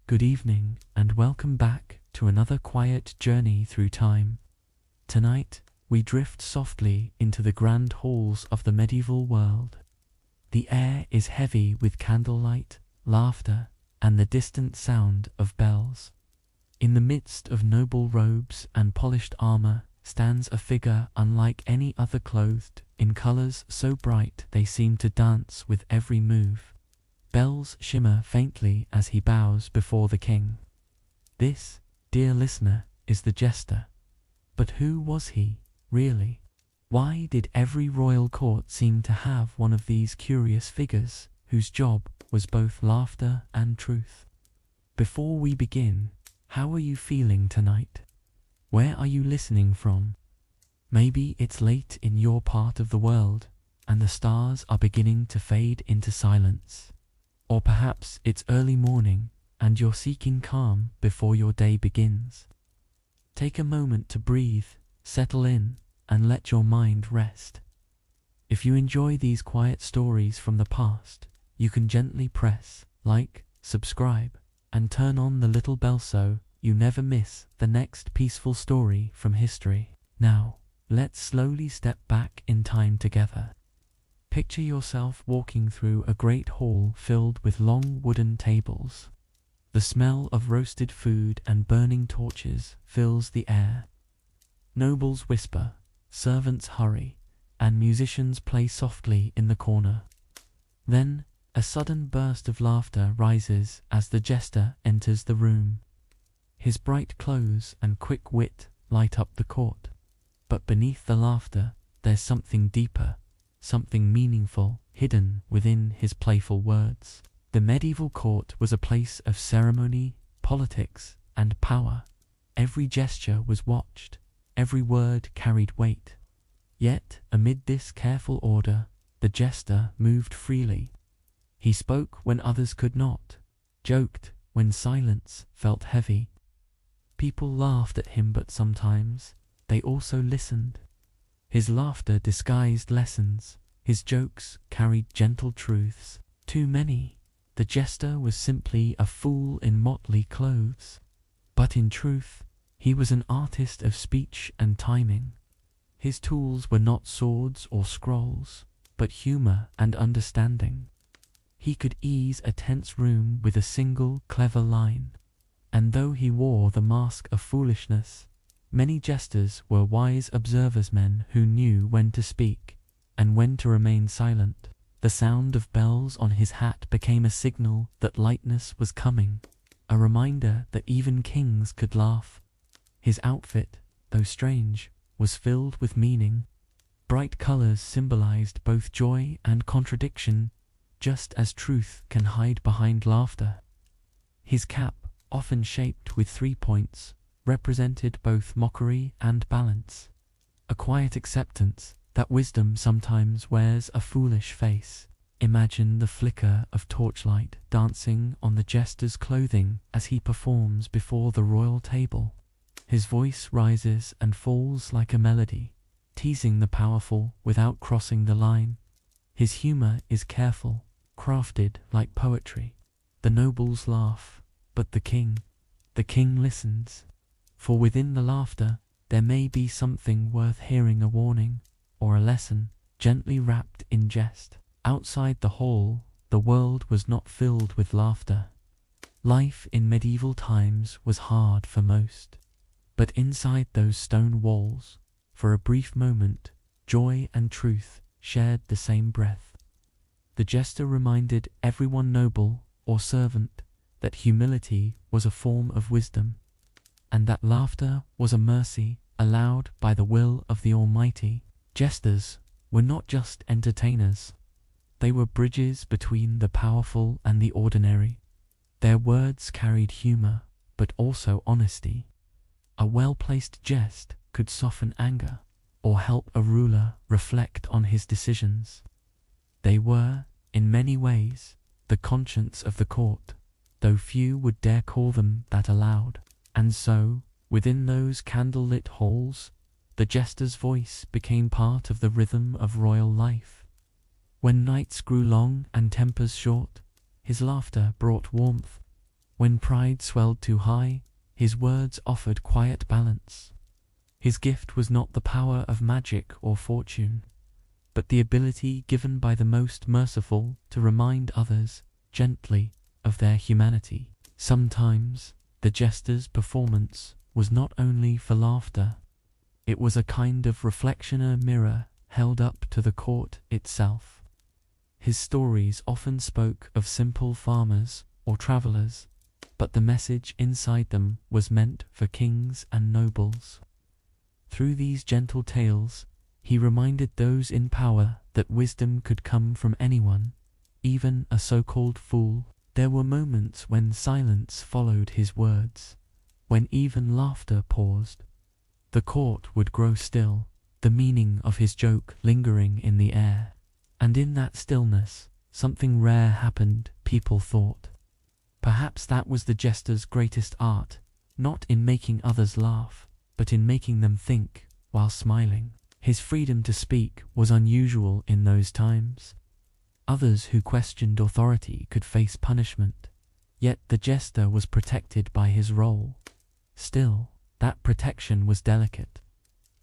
Good evening, and welcome back to another quiet journey through time. Tonight, we drift softly into the grand halls of the medieval world. The air is heavy with candlelight, laughter, and the distant sound of bells. In the midst of noble robes and polished armor stands a figure unlike any other, clothed in colors so bright they seem to dance with every move. Bells shimmer faintly as he bows before the king. This, dear listener, is the Jester. But who was he, really? Why did every royal court seem to have one of these curious figures whose job was both laughter and truth? Before we begin, how are you feeling tonight? Where are you listening from? Maybe it's late in your part of the world, and the stars are beginning to fade into silence. Or perhaps it's early morning, and you're seeking calm before your day begins. Take a moment to breathe, settle in, and let your mind rest. If you enjoy these quiet stories from the past, you can gently press like, subscribe, and turn on the little bell so you never miss the next peaceful story from history. Now, let's slowly step back in time together. Picture yourself walking through a great hall filled with long wooden tables. The smell of roasted food and burning torches fills the air. Nobles whisper, servants hurry, and musicians play softly in the corner. Then, a sudden burst of laughter rises as the Jester enters the room. His bright clothes and quick wit light up the court. But beneath the laughter, there's something deeper, something meaningful hidden within his playful words. The medieval court was a place of ceremony, politics, and power. Every gesture was watched, every word carried weight. Yet, amid this careful order, the Jester moved freely. He spoke when others could not, joked when silence felt heavy. People laughed at him, but sometimes they also listened. His laughter disguised lessons, his jokes carried gentle truths. To many, the Jester was simply a fool in motley clothes. But in truth, he was an artist of speech and timing. His tools were not swords or scrolls, but humor and understanding. He could ease a tense room with a single clever line. And though he wore the mask of foolishness, many jesters were wise observers, men who knew when to speak and when to remain silent. The sound of bells on his hat became a signal that lightness was coming, a reminder that even kings could laugh. His outfit, though strange, was filled with meaning. Bright colors symbolized both joy and contradiction, just as truth can hide behind laughter. His cap, often shaped with 3 points, represented both mockery and balance, a quiet acceptance that wisdom sometimes wears a foolish face. Imagine the flicker of torchlight dancing on the Jester's clothing as he performs before the royal table. His voice rises and falls like a melody, teasing the powerful without crossing the line. His humor is careful, crafted like poetry. The nobles laugh, but the king listens. For within the laughter, there may be something worth hearing, a warning or a lesson, gently wrapped in jest. Outside the hall, the world was not filled with laughter. Life in medieval times was hard for most. But inside those stone walls, for a brief moment, joy and truth shared the same breath. The Jester reminded everyone, noble or servant, that humility was a form of wisdom, and that laughter was a mercy allowed by the will of the Almighty. Jesters were not just entertainers. They were bridges between the powerful and the ordinary. Their words carried humor, but also honesty. A well-placed jest could soften anger, or help a ruler reflect on his decisions. They were, in many ways, the conscience of the court, though few would dare call them that aloud. And so, within those candlelit halls, the Jester's voice became part of the rhythm of royal life. When nights grew long and tempers short, his laughter brought warmth. When pride swelled too high, his words offered quiet balance. His gift was not the power of magic or fortune, but the ability given by the most merciful to remind others gently of their humanity. Sometimes the jester's performance was not only for laughter, it was a kind of reflectioner mirror held up to the court itself. His stories often spoke of simple farmers or travelers, but the message inside them was meant for kings and nobles. Through these gentle tales, he reminded those in power that wisdom could come from anyone, even a so-called fool. There were moments when silence followed his words, when even laughter paused. The court would grow still, the meaning of his joke lingering in the air. And in that stillness, something rare happened, people thought. Perhaps that was the jester's greatest art, not in making others laugh, but in making them think while smiling. His freedom to speak was unusual in those times. Others who questioned authority could face punishment, yet the jester was protected by his role. Still, that protection was delicate.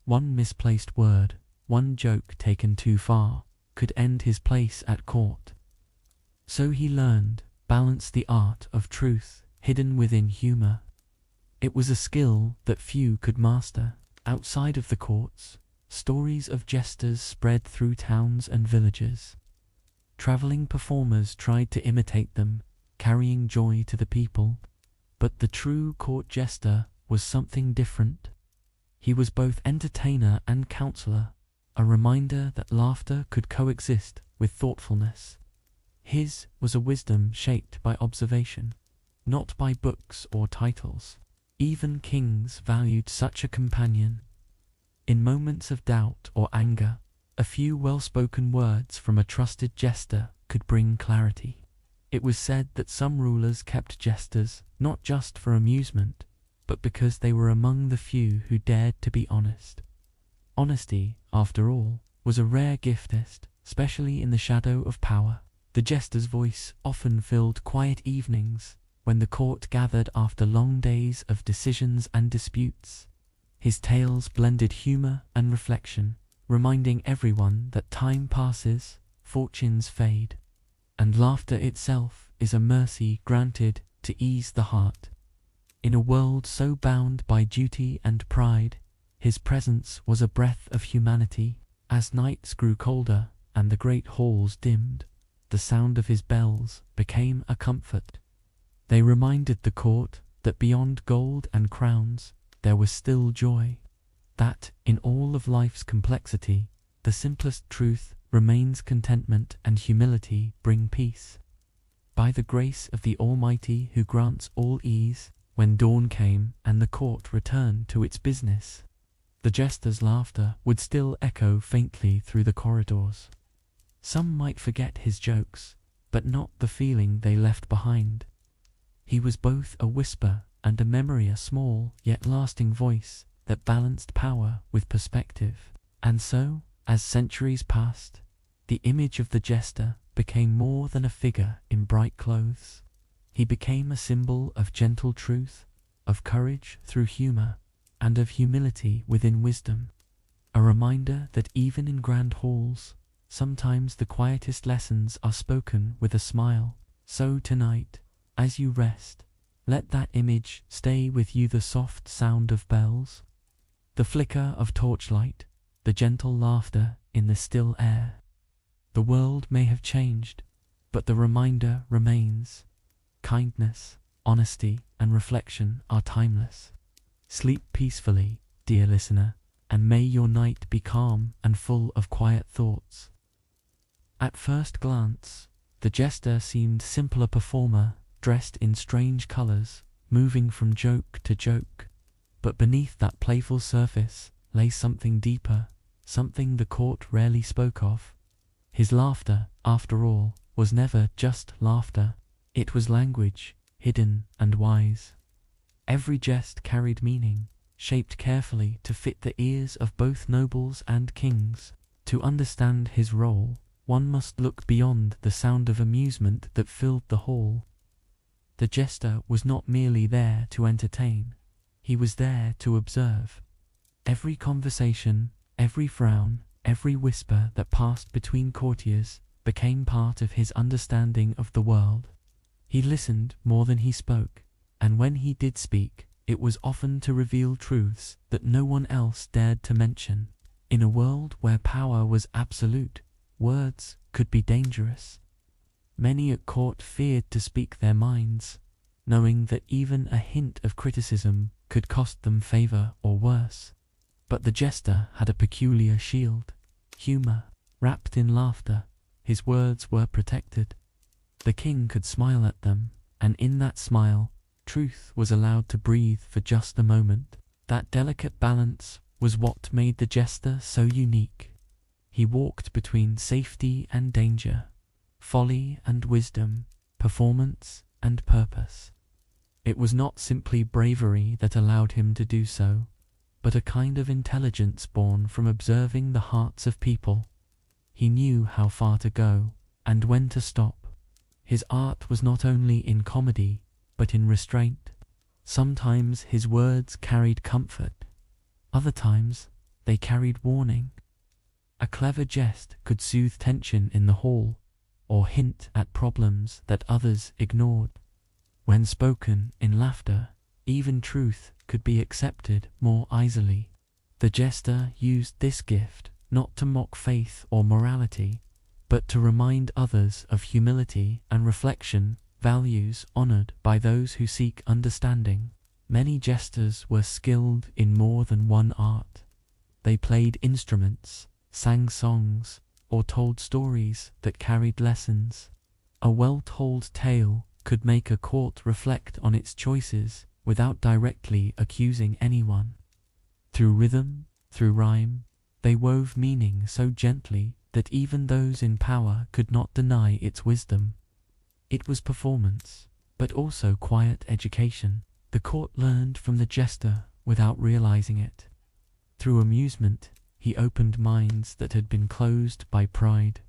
One misplaced word, one joke taken too far, could end his place at court. So he learned, balance the art of truth hidden within humor. It was a skill that few could master. Outside of the courts, stories of jesters spread through towns and villages. Traveling performers tried to imitate them, carrying joy to the people. But the true court jester was something different. He was both entertainer and counselor, a reminder that laughter could coexist with thoughtfulness. His was a wisdom shaped by observation, not by books or titles. Even kings valued such a companion. In moments of doubt or anger, a few well-spoken words from a trusted jester could bring clarity. It was said that some rulers kept jesters not just for amusement, but because they were among the few who dared to be honest. Honesty, after all, was a rare gift, especially in the shadow of power. The jester's voice often filled quiet evenings when the court gathered after long days of decisions and disputes. His tales blended humor and reflection, reminding everyone that time passes, fortunes fade, and laughter itself is a mercy granted to ease the heart. In a world so bound by duty and pride, his presence was a breath of humanity. As nights grew colder and the great halls dimmed, the sound of his bells became a comfort. They reminded the court that beyond gold and crowns there was still joy, that in all of life's complexity, the simplest truth remains contentment and humility bring peace. By the grace of the Almighty who grants all ease, when dawn came and the court returned to its business, the jester's laughter would still echo faintly through the corridors. Some might forget his jokes, but not the feeling they left behind. He was both a whisper and a memory, a small yet lasting voice that balanced power with perspective. And so, as centuries passed, the image of the jester became more than a figure in bright clothes. He became a symbol of gentle truth, of courage through humor, and of humility within wisdom. A reminder that even in grand halls, sometimes the quietest lessons are spoken with a smile. So tonight, as you rest, let that image stay with you, the soft sound of bells, the flicker of torchlight, the gentle laughter in the still air. The world may have changed, but the reminder remains. Kindness, honesty, and reflection are timeless. Sleep peacefully, dear listener, and may your night be calm and full of quiet thoughts. At first glance, the jester seemed simple, a performer dressed in strange colors, moving from joke to joke. But beneath that playful surface lay something deeper, something the court rarely spoke of. His laughter, after all, was never just laughter. It was language, hidden and wise. Every jest carried meaning, shaped carefully to fit the ears of both nobles and kings. To understand his role, one must look beyond the sound of amusement that filled the hall. The jester was not merely there to entertain, he was there to observe. Every conversation, every frown, every whisper that passed between courtiers became part of his understanding of the world. He listened more than he spoke, and when he did speak, it was often to reveal truths that no one else dared to mention. In a world where power was absolute, words could be dangerous. Many at court feared to speak their minds, knowing that even a hint of criticism could cost them favor or worse. But the jester had a peculiar shield, humor, wrapped in laughter. His words were protected. The king could smile at them, and in that smile, truth was allowed to breathe for just a moment. That delicate balance was what made the jester so unique. He walked between safety and danger, folly and wisdom, performance and purpose. It was not simply bravery that allowed him to do so, but a kind of intelligence born from observing the hearts of people. He knew how far to go and when to stop. His art was not only in comedy, but in restraint. Sometimes his words carried comfort, other times they carried warning. A clever jest could soothe tension in the hall, or hint at problems that others ignored. When spoken in laughter, even truth could be accepted more easily. The jester used this gift not to mock faith or morality, but to remind others of humility and reflection, values honored by those who seek understanding. Many jesters were skilled in more than one art. They played instruments, sang songs, or told stories that carried lessons. A well-told tale could make a court reflect on its choices without directly accusing anyone. Through rhythm, through rhyme, they wove meaning so gently that even those in power could not deny its wisdom. It was performance, but also quiet education. The court learned from the jester without realizing it. Through amusement, he opened minds that had been closed by pride.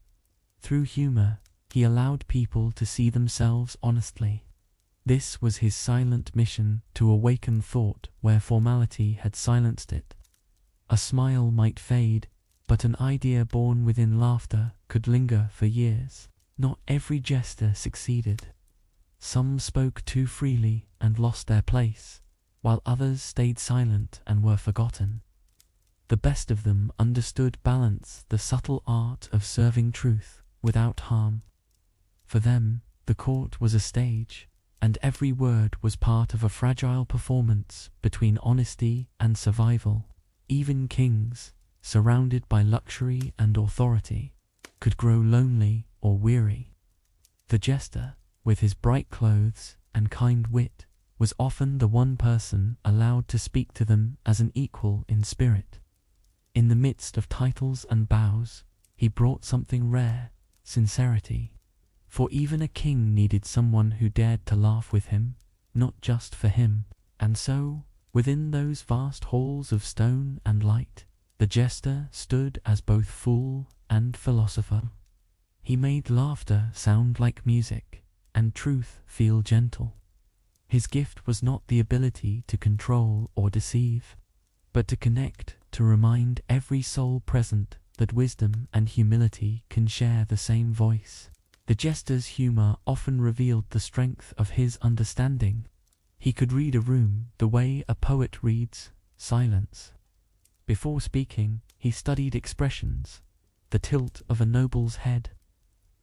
Through humor, he allowed people to see themselves honestly. This was his silent mission to awaken thought where formality had silenced it. A smile might fade, but an idea born within laughter could linger for years. Not every jester succeeded. Some spoke too freely and lost their place, while others stayed silent and were forgotten. The best of them understood balance, the subtle art of serving truth without harm. For them, the court was a stage, and every word was part of a fragile performance between honesty and survival. Even kings, surrounded by luxury and authority, could grow lonely or weary. The jester, with his bright clothes and kind wit, was often the one person allowed to speak to them as an equal in spirit. In the midst of titles and bows, he brought something rare, sincerity. For even a king needed someone who dared to laugh with him, not just for him. And so, within those vast halls of stone and light, the jester stood as both fool and philosopher. He made laughter sound like music, and truth feel gentle. His gift was not the ability to control or deceive, but to connect, to remind every soul present that wisdom and humility can share the same voice. The jester's humor often revealed the strength of his understanding. He could read a room the way a poet reads silence. Before speaking, he studied expressions, the tilt of a noble's head,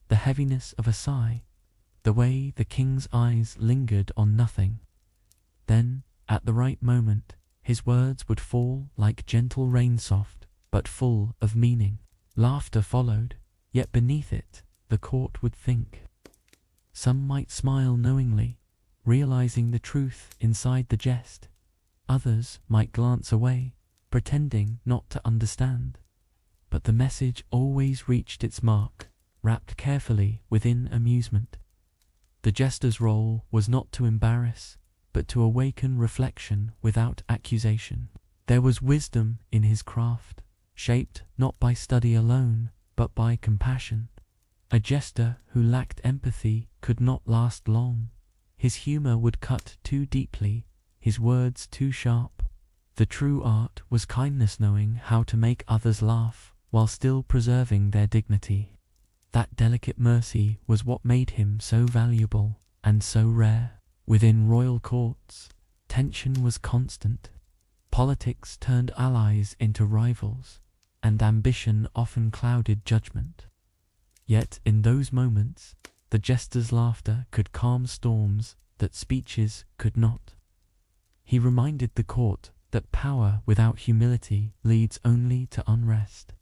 the heaviness of a sigh, the way the king's eyes lingered on nothing. Then, at the right moment, his words would fall like gentle rain, soft, but full of meaning. Laughter followed, yet beneath it, the court would think. Some might smile knowingly, realizing the truth inside the jest. Others might glance away, pretending not to understand. But the message always reached its mark, wrapped carefully within amusement. The jester's role was not to embarrass, but to awaken reflection without accusation. There was wisdom in his craft, shaped not by study alone, but by compassion. A jester who lacked empathy could not last long. His humor would cut too deeply, his words too sharp. The true art was kindness, knowing how to make others laugh while still preserving their dignity. That delicate mercy was what made him so valuable and so rare. Within royal courts, tension was constant. Politics turned allies into rivals, and ambition often clouded judgment. Yet in those moments, the jester's laughter could calm storms that speeches could not. He reminded the court that power without humility leads only to unrest.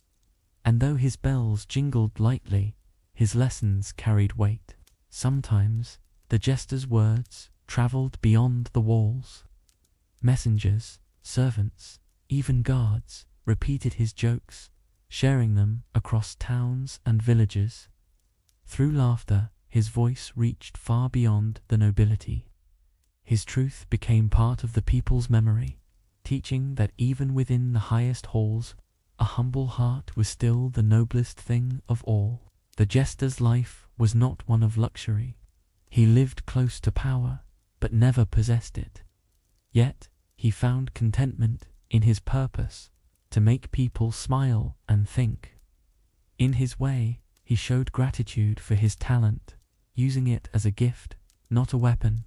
And though his bells jingled lightly, his lessons carried weight. Sometimes the jester's words traveled beyond the walls. Messengers, servants, even guards repeated his jokes, sharing them across towns and villages. Through laughter, his voice reached far beyond the nobility. His truth became part of the people's memory, teaching that even within the highest halls, a humble heart was still the noblest thing of all. The jester's life was not one of luxury. He lived close to power, but never possessed it. Yet, he found contentment in his purpose to make people smile and think. In his way, he showed gratitude for his talent, using it as a gift, not a weapon.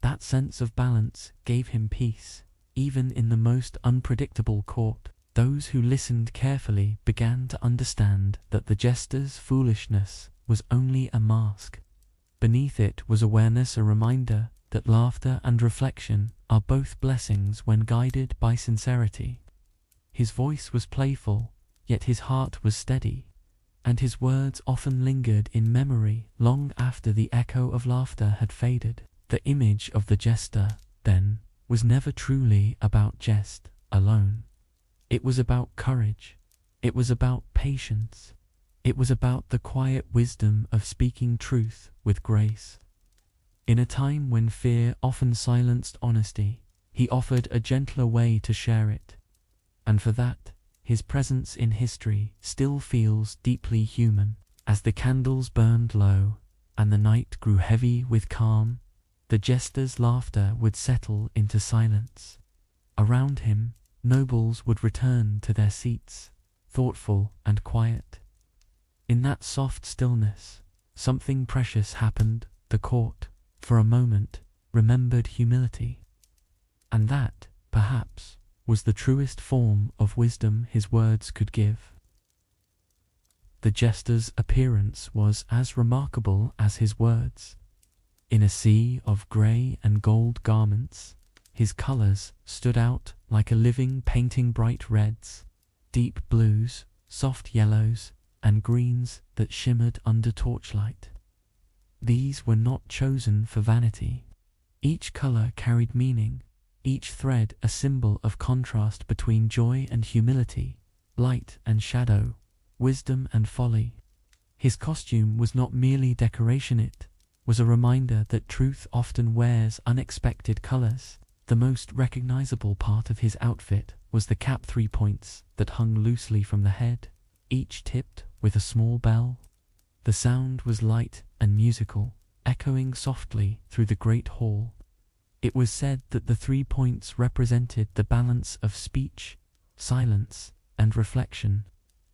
That sense of balance gave him peace, even in the most unpredictable court. Those who listened carefully began to understand that the jester's foolishness was only a mask. Beneath it was awareness, a reminder that laughter and reflection are both blessings when guided by sincerity. His voice was playful, yet his heart was steady, and his words often lingered in memory long after the echo of laughter had faded. The image of the jester, then, was never truly about jest alone. It was about courage. It was about patience. It was about the quiet wisdom of speaking truth with grace. In a time when fear often silenced honesty, he offered a gentler way to share it. And for that, his presence in history still feels deeply human. As the candles burned low and the night grew heavy with calm, the jester's laughter would settle into silence. Around him, nobles would return to their seats, thoughtful and quiet. In that soft stillness, something precious happened. The court, for a moment, remembered humility. And that, perhaps, was the truest form of wisdom his words could give. The jester's appearance was as remarkable as his words. In a sea of grey and gold garments, his colours stood out like a living painting, bright reds, deep blues, soft yellows, and greens that shimmered under torchlight. These were not chosen for vanity. Each colour carried meaning, each thread a symbol of contrast between joy and humility, light and shadow, wisdom and folly. His costume was not merely decoration, it was a reminder that truth often wears unexpected colours. The most recognizable part of his outfit was the cap 3 points that hung loosely from the head, each tipped with a small bell. The sound was light and musical, echoing softly through the great hall. It was said that the 3 points represented the balance of speech, silence, and reflection.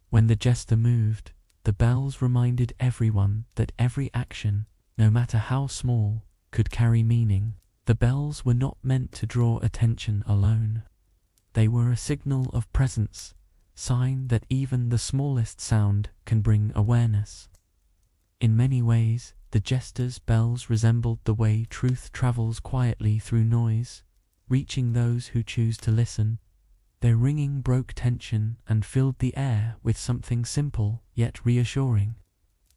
When the jester moved, the bells reminded everyone that every action, no matter how small, could carry meaning. The bells were not meant to draw attention alone. They were a signal of presence, sign that even the smallest sound can bring awareness. In many ways, the jester's bells resembled the way truth travels quietly through noise, reaching those who choose to listen. Their ringing broke tension and filled the air with something simple yet reassuring.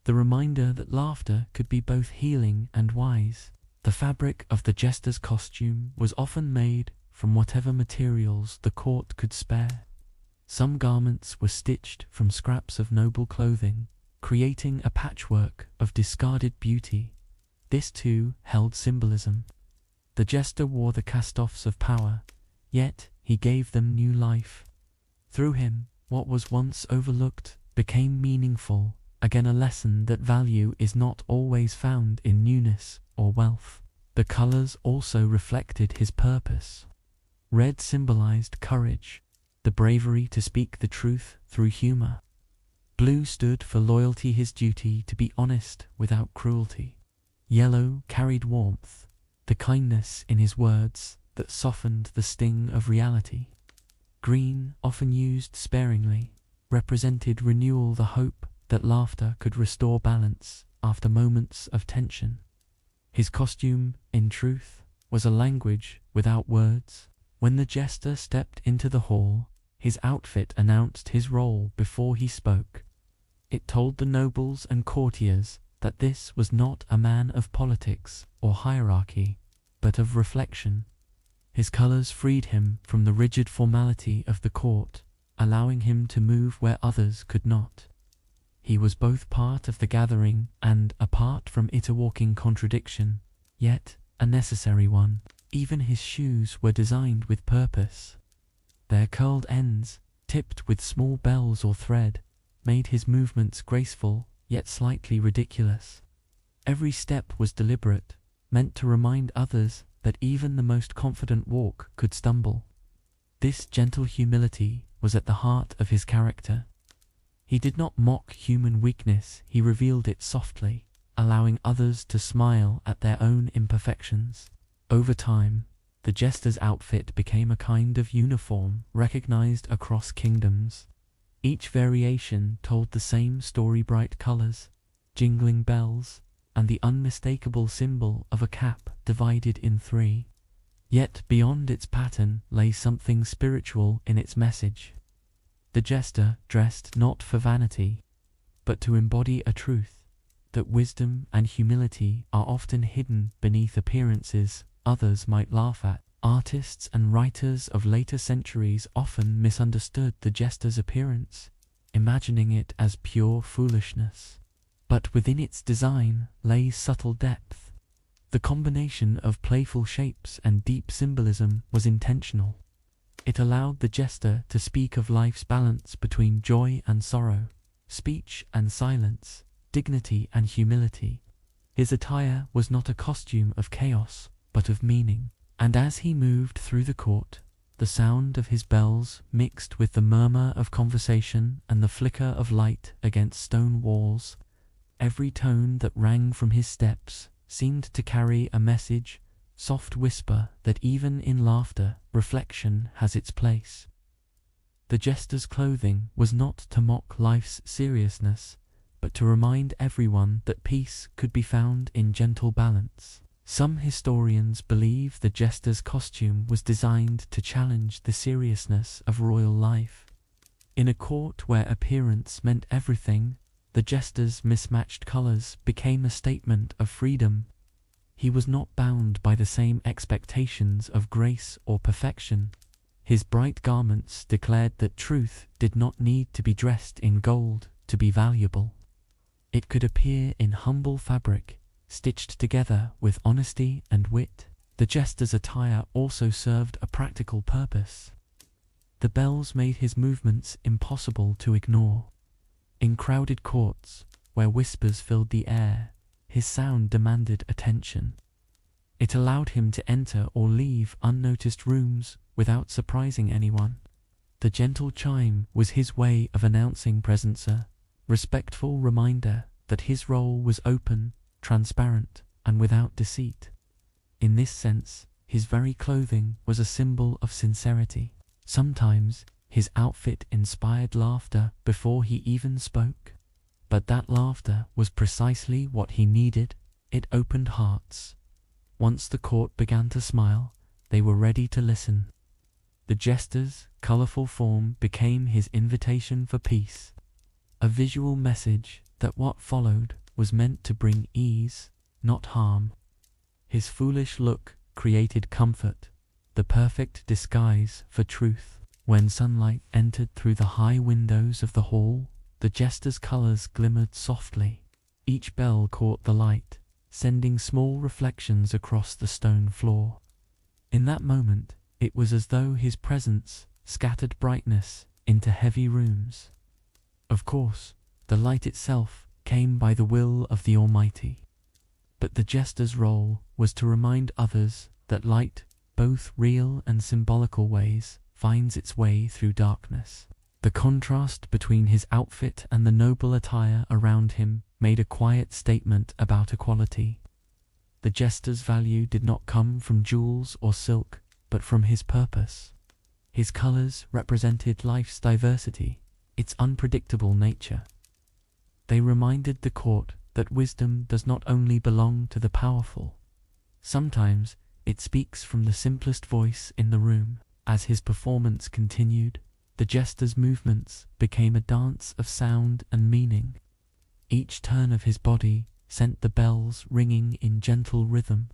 The reminder that laughter could be both healing and wise. The fabric of the jester's costume was often made from whatever materials the court could spare. Some garments were stitched from scraps of noble clothing, creating a patchwork of discarded beauty. This too held symbolism. The jester wore the cast-offs of power, yet he gave them new life. Through him, what was once overlooked became meaningful, again a lesson that value is not always found in newness or wealth. The colors also reflected his purpose. Red symbolized courage, the bravery to speak the truth through humor. Blue stood for loyalty, his duty to be honest without cruelty. Yellow carried warmth, the kindness in his words that softened the sting of reality. Green, often used sparingly, represented renewal, the hope that laughter could restore balance after moments of tension. His costume, in truth, was a language without words. When the jester stepped into the hall, his outfit announced his role before he spoke. It told the nobles and courtiers that this was not a man of politics or hierarchy, but of reflection. His colors freed him from the rigid formality of the court, allowing him to move where others could not. He was both part of the gathering and apart from it, a walking contradiction, yet a necessary one. Even his shoes were designed with purpose. Their curled ends, tipped with small bells or thread, made his movements graceful yet slightly ridiculous. Every step was deliberate, meant to remind others that even the most confident walk could stumble. This gentle humility was at the heart of his character. He did not mock human weakness, he revealed it softly, allowing others to smile at their own imperfections. Over time, the jester's outfit became a kind of uniform recognized across kingdoms. Each variation told the same story: bright colors, jingling bells, and the unmistakable symbol of a cap divided in three. Yet beyond its pattern lay something spiritual in its message. The jester dressed not for vanity, but to embody a truth, that wisdom and humility are often hidden beneath appearances others might laugh at. Artists and writers of later centuries often misunderstood the jester's appearance, imagining it as pure foolishness. But within its design lay subtle depth. The combination of playful shapes and deep symbolism was intentional. It allowed the jester to speak of life's balance between joy and sorrow, speech and silence, dignity and humility. His attire was not a costume of chaos, but of meaning. And as he moved through the court, the sound of his bells mixed with the murmur of conversation and the flicker of light against stone walls. Every tone that rang from his steps seemed to carry a message, soft whisper that even in laughter, reflection has its place. The jester's clothing was not to mock life's seriousness, but to remind everyone that peace could be found in gentle balance. Some historians believe the jester's costume was designed to challenge the seriousness of royal life. In a court where appearance meant everything, the jester's mismatched colors became a statement of freedom. He was not bound by the same expectations of grace or perfection. His bright garments declared that truth did not need to be dressed in gold to be valuable. It could appear in humble fabric, stitched together with honesty and wit. The jester's attire also served a practical purpose. The bells made his movements impossible to ignore. In crowded courts, where whispers filled the air, his sound demanded attention. It allowed him to enter or leave unnoticed rooms without surprising anyone. The gentle chime was his way of announcing presence, a respectful reminder that his role was open, transparent, and without deceit. In this sense, his very clothing was a symbol of sincerity. Sometimes, his outfit inspired laughter before he even spoke. But that laughter was precisely what he needed. It opened hearts. Once the court began to smile, they were ready to listen. The jester's colorful form became his invitation for peace, a visual message that what followed was meant to bring ease, not harm. His foolish look created comfort, the perfect disguise for truth. When sunlight entered through the high windows of the hall, the jester's colors glimmered softly. Each bell caught the light, sending small reflections across the stone floor. In that moment, it was as though his presence scattered brightness into heavy rooms. Of course, the light itself came by the will of the Almighty. But the jester's role was to remind others that light, both real and symbolical ways, finds its way through darkness. The contrast between his outfit and the noble attire around him made a quiet statement about equality. The jester's value did not come from jewels or silk, but from his purpose. His colors represented life's diversity, its unpredictable nature. They reminded the court that wisdom does not only belong to the powerful. Sometimes it speaks from the simplest voice in the room. As his performance continued, the jester's movements became a dance of sound and meaning. Each turn of his body sent the bells ringing in gentle rhythm.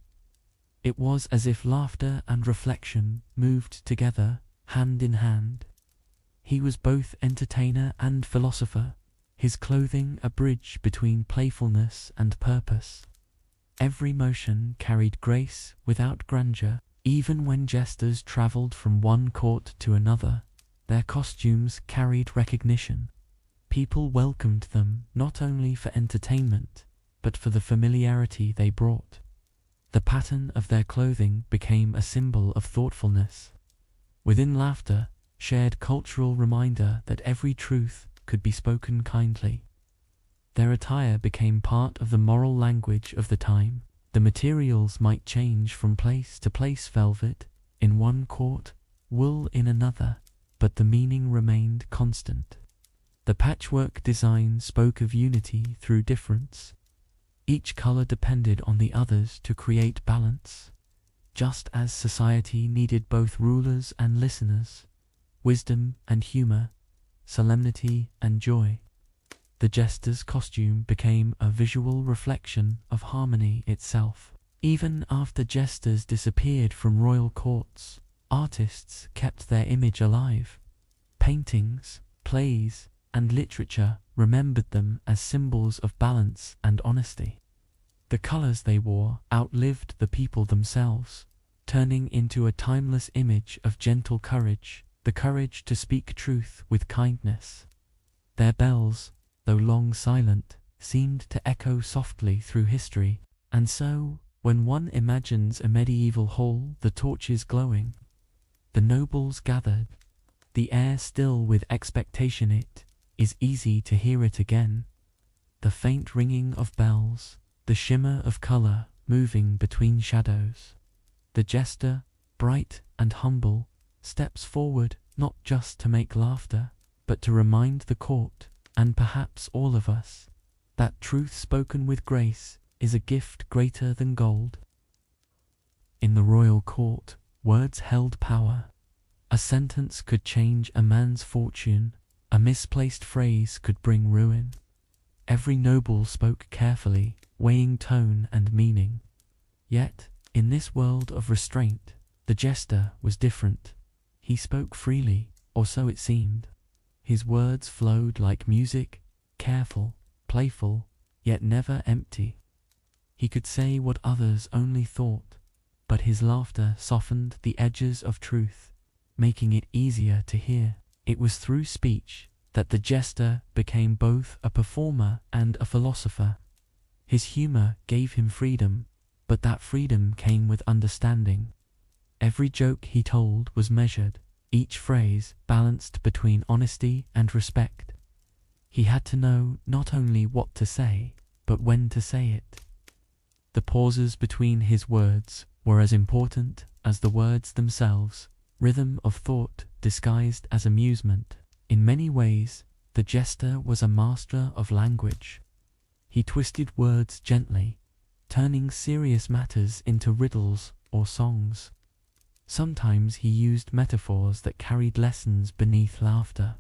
It was as if laughter and reflection moved together, hand in hand. He was both entertainer and philosopher, his clothing a bridge between playfulness and purpose. Every motion carried grace without grandeur. Even when jesters traveled from one court to another, their costumes carried recognition. People welcomed them not only for entertainment, but for the familiarity they brought. The pattern of their clothing became a symbol of thoughtfulness. Within laughter, shared cultural reminder that every truth could be spoken kindly. Their attire became part of the moral language of the time. The materials might change from place to place: velvet in one court, wool in another, but the meaning remained constant. The patchwork design spoke of unity through difference. Each color depended on the others to create balance. Just as society needed both rulers and listeners, wisdom and humor, solemnity and joy, the jester's costume became a visual reflection of harmony itself. Even after jesters disappeared from royal courts, artists kept their image alive. Paintings, plays, and literature remembered them as symbols of balance and honesty. The colors they wore outlived the people themselves, turning into a timeless image of gentle courage, the courage to speak truth with kindness. Their bells, though long silent, seemed to echo softly through history, and so, when one imagines a medieval hall, the torches glowing, the nobles gathered, the air still with expectation, it is easy to hear it again. The faint ringing of bells, the shimmer of color moving between shadows. The jester, bright and humble, steps forward not just to make laughter, but to remind the court, and perhaps all of us, that truth spoken with grace is a gift greater than gold. In the royal court, words held power. A sentence could change a man's fortune, a misplaced phrase could bring ruin. Every noble spoke carefully, weighing tone and meaning. Yet, in this world of restraint, the jester was different. He spoke freely, or so it seemed. His words flowed like music, careful, playful, yet never empty. He could say what others only thought, but his laughter softened the edges of truth, making it easier to hear. It was through speech that the jester became both a performer and a philosopher. His humor gave him freedom, but that freedom came with understanding. Every joke he told was measured, each phrase balanced between honesty and respect. He had to know not only what to say, but when to say it. The pauses between his words were as important as the words themselves, rhythm of thought disguised as amusement. In many ways, the jester was a master of language. He twisted words gently, turning serious matters into riddles or songs. Sometimes he used metaphors that carried lessons beneath laughter.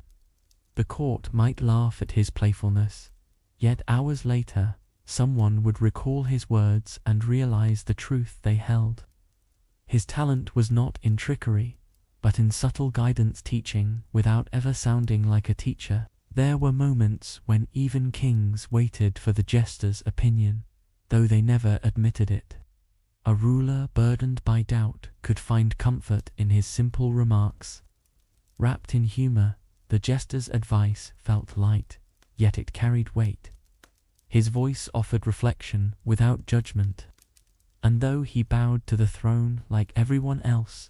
The court might laugh at his playfulness, yet hours later, someone would recall his words and realize the truth they held. His talent was not in trickery, but in subtle guidance, teaching without ever sounding like a teacher. There were moments when even kings waited for the jester's opinion, though they never admitted it. A ruler burdened by doubt could find comfort in his simple remarks. Wrapped in humor, the jester's advice felt light, yet it carried weight. His voice offered reflection without judgment. And though he bowed to the throne like everyone else,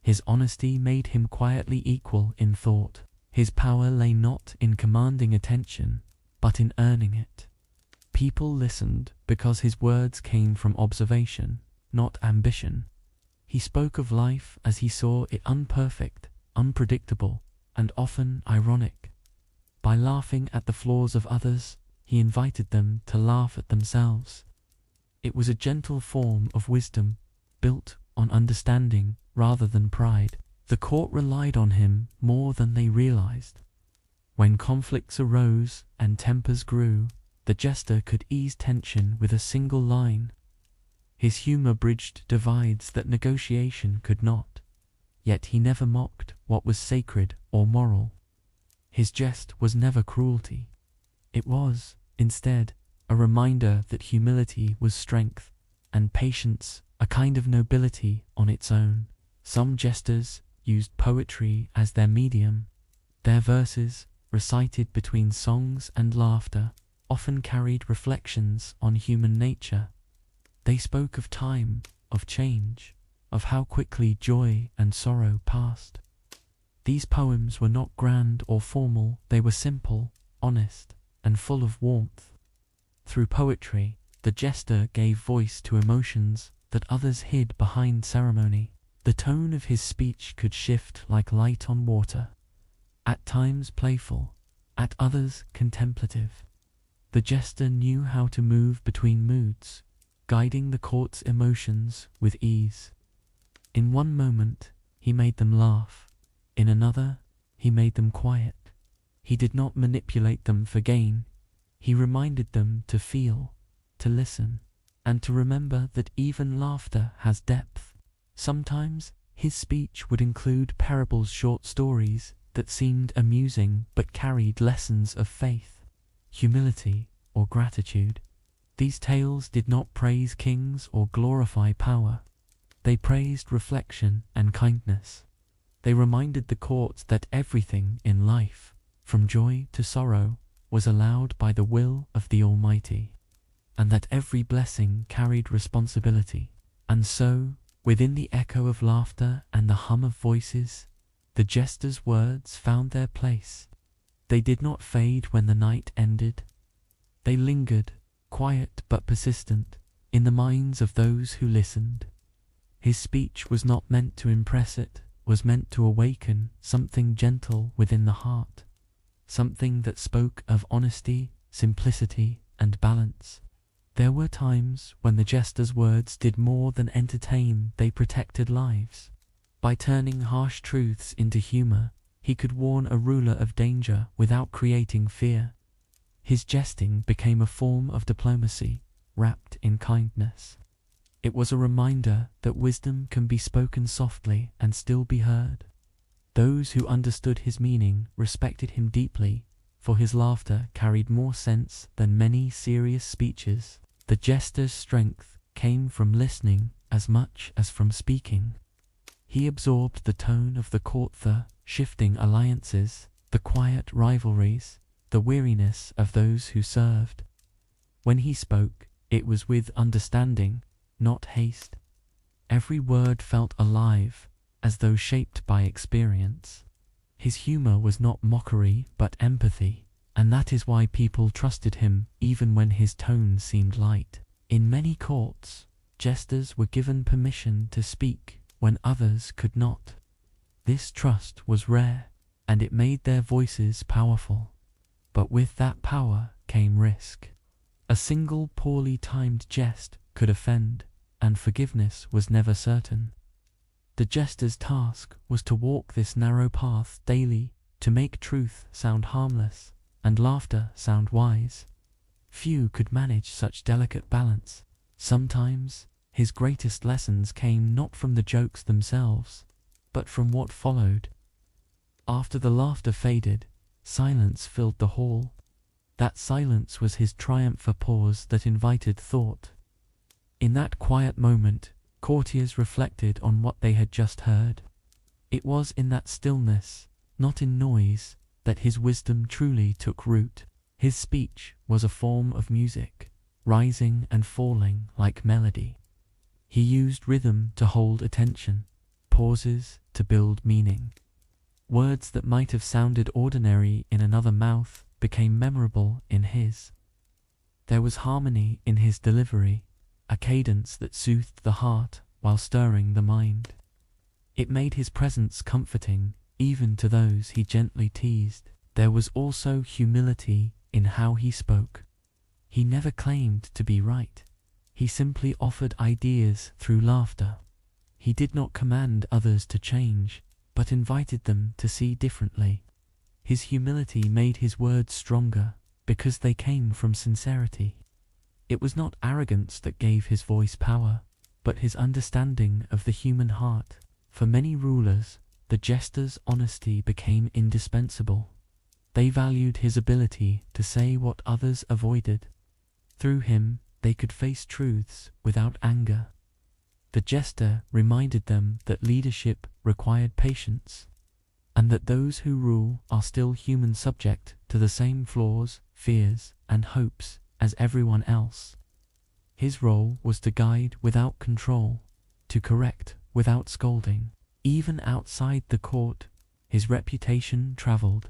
his honesty made him quietly equal in thought. His power lay not in commanding attention, but in earning it. People listened because his words came from observation, not ambition. He spoke of life as he saw it, imperfect, unpredictable, and often ironic. By laughing at the flaws of others, he invited them to laugh at themselves. It was a gentle form of wisdom, built on understanding rather than pride. The court relied on him more than they realized. When conflicts arose and tempers grew, the jester could ease tension with a single line. His humor bridged divides that negotiation could not. Yet he never mocked what was sacred or moral. His jest was never cruelty. It was, instead, a reminder that humility was strength, and patience a kind of nobility on its own. Some jesters used poetry as their medium. Their verses, recited between songs and laughter, often carried reflections on human nature. They spoke of time, of change, of how quickly joy and sorrow passed. These poems were not grand or formal, they were simple, honest, and full of warmth. Through poetry, the jester gave voice to emotions that others hid behind ceremony. The tone of his speech could shift like light on water, at times playful, at others contemplative. The jester knew how to move between moods, guiding the court's emotions with ease. In one moment, he made them laugh. In another, he made them quiet. He did not manipulate them for gain. He reminded them to feel, to listen, and to remember that even laughter has depth. Sometimes, his speech would include parables, short stories that seemed amusing but carried lessons of faith, humility, or gratitude. These tales did not praise kings or glorify power. They praised reflection and kindness. They reminded the court that everything in life, from joy to sorrow, was allowed by the will of the Almighty, and that every blessing carried responsibility. And so, within the echo of laughter and the hum of voices, the jester's words found their place. They did not fade when the night ended. They lingered, quiet but persistent, in the minds of those who listened. His speech was not meant to impress, it was meant to awaken something gentle within the heart, something that spoke of honesty, simplicity, and balance. There were times when the jester's words did more than entertain, they protected lives. By turning harsh truths into humor, he could warn a ruler of danger without creating fear. His jesting became a form of diplomacy, wrapped in kindness. It was a reminder that wisdom can be spoken softly and still be heard. Those who understood his meaning respected him deeply, for his laughter carried more sense than many serious speeches. The jester's strength came from listening as much as from speaking. He absorbed the tone of the court, the shifting alliances, the quiet rivalries, the weariness of those who served. When he spoke, it was with understanding, not haste. Every word felt alive, as though shaped by experience. His humor was not mockery but empathy, and that is why people trusted him even when his tone seemed light. In many courts, jesters were given permission to speak when others could not. This trust was rare, and it made their voices powerful. But with that power came risk. A single poorly timed jest could offend, and forgiveness was never certain. The jester's task was to walk this narrow path daily, to make truth sound harmless, and laughter sound wise. Few could manage such delicate balance. Sometimes, his greatest lessons came not from the jokes themselves, but from what followed. After the laughter faded, silence filled the hall. That silence was his triumph, a pause that invited thought. In that quiet moment, courtiers reflected on what they had just heard. It was in that stillness, not in noise, that his wisdom truly took root. His speech was a form of music, rising and falling like melody. He used rhythm to hold attention, pauses to build meaning. Words that might have sounded ordinary in another mouth became memorable in his. There was harmony in his delivery, a cadence that soothed the heart while stirring the mind. It made his presence comforting even to those he gently teased. There was also humility in how he spoke. He never claimed to be right. He simply offered ideas through laughter. He did not command others to change, but invited them to see differently. His humility made his words stronger because they came from sincerity. It was not arrogance that gave his voice power, but his understanding of the human heart. For many rulers, the jester's honesty became indispensable. They valued his ability to say what others avoided. Through him, they could face truths without anger. The jester reminded them that leadership required patience, and that those who rule are still human, subject to the same flaws, fears, and hopes as everyone else. His role was to guide without control, to correct without scolding. Even outside the court, his reputation traveled.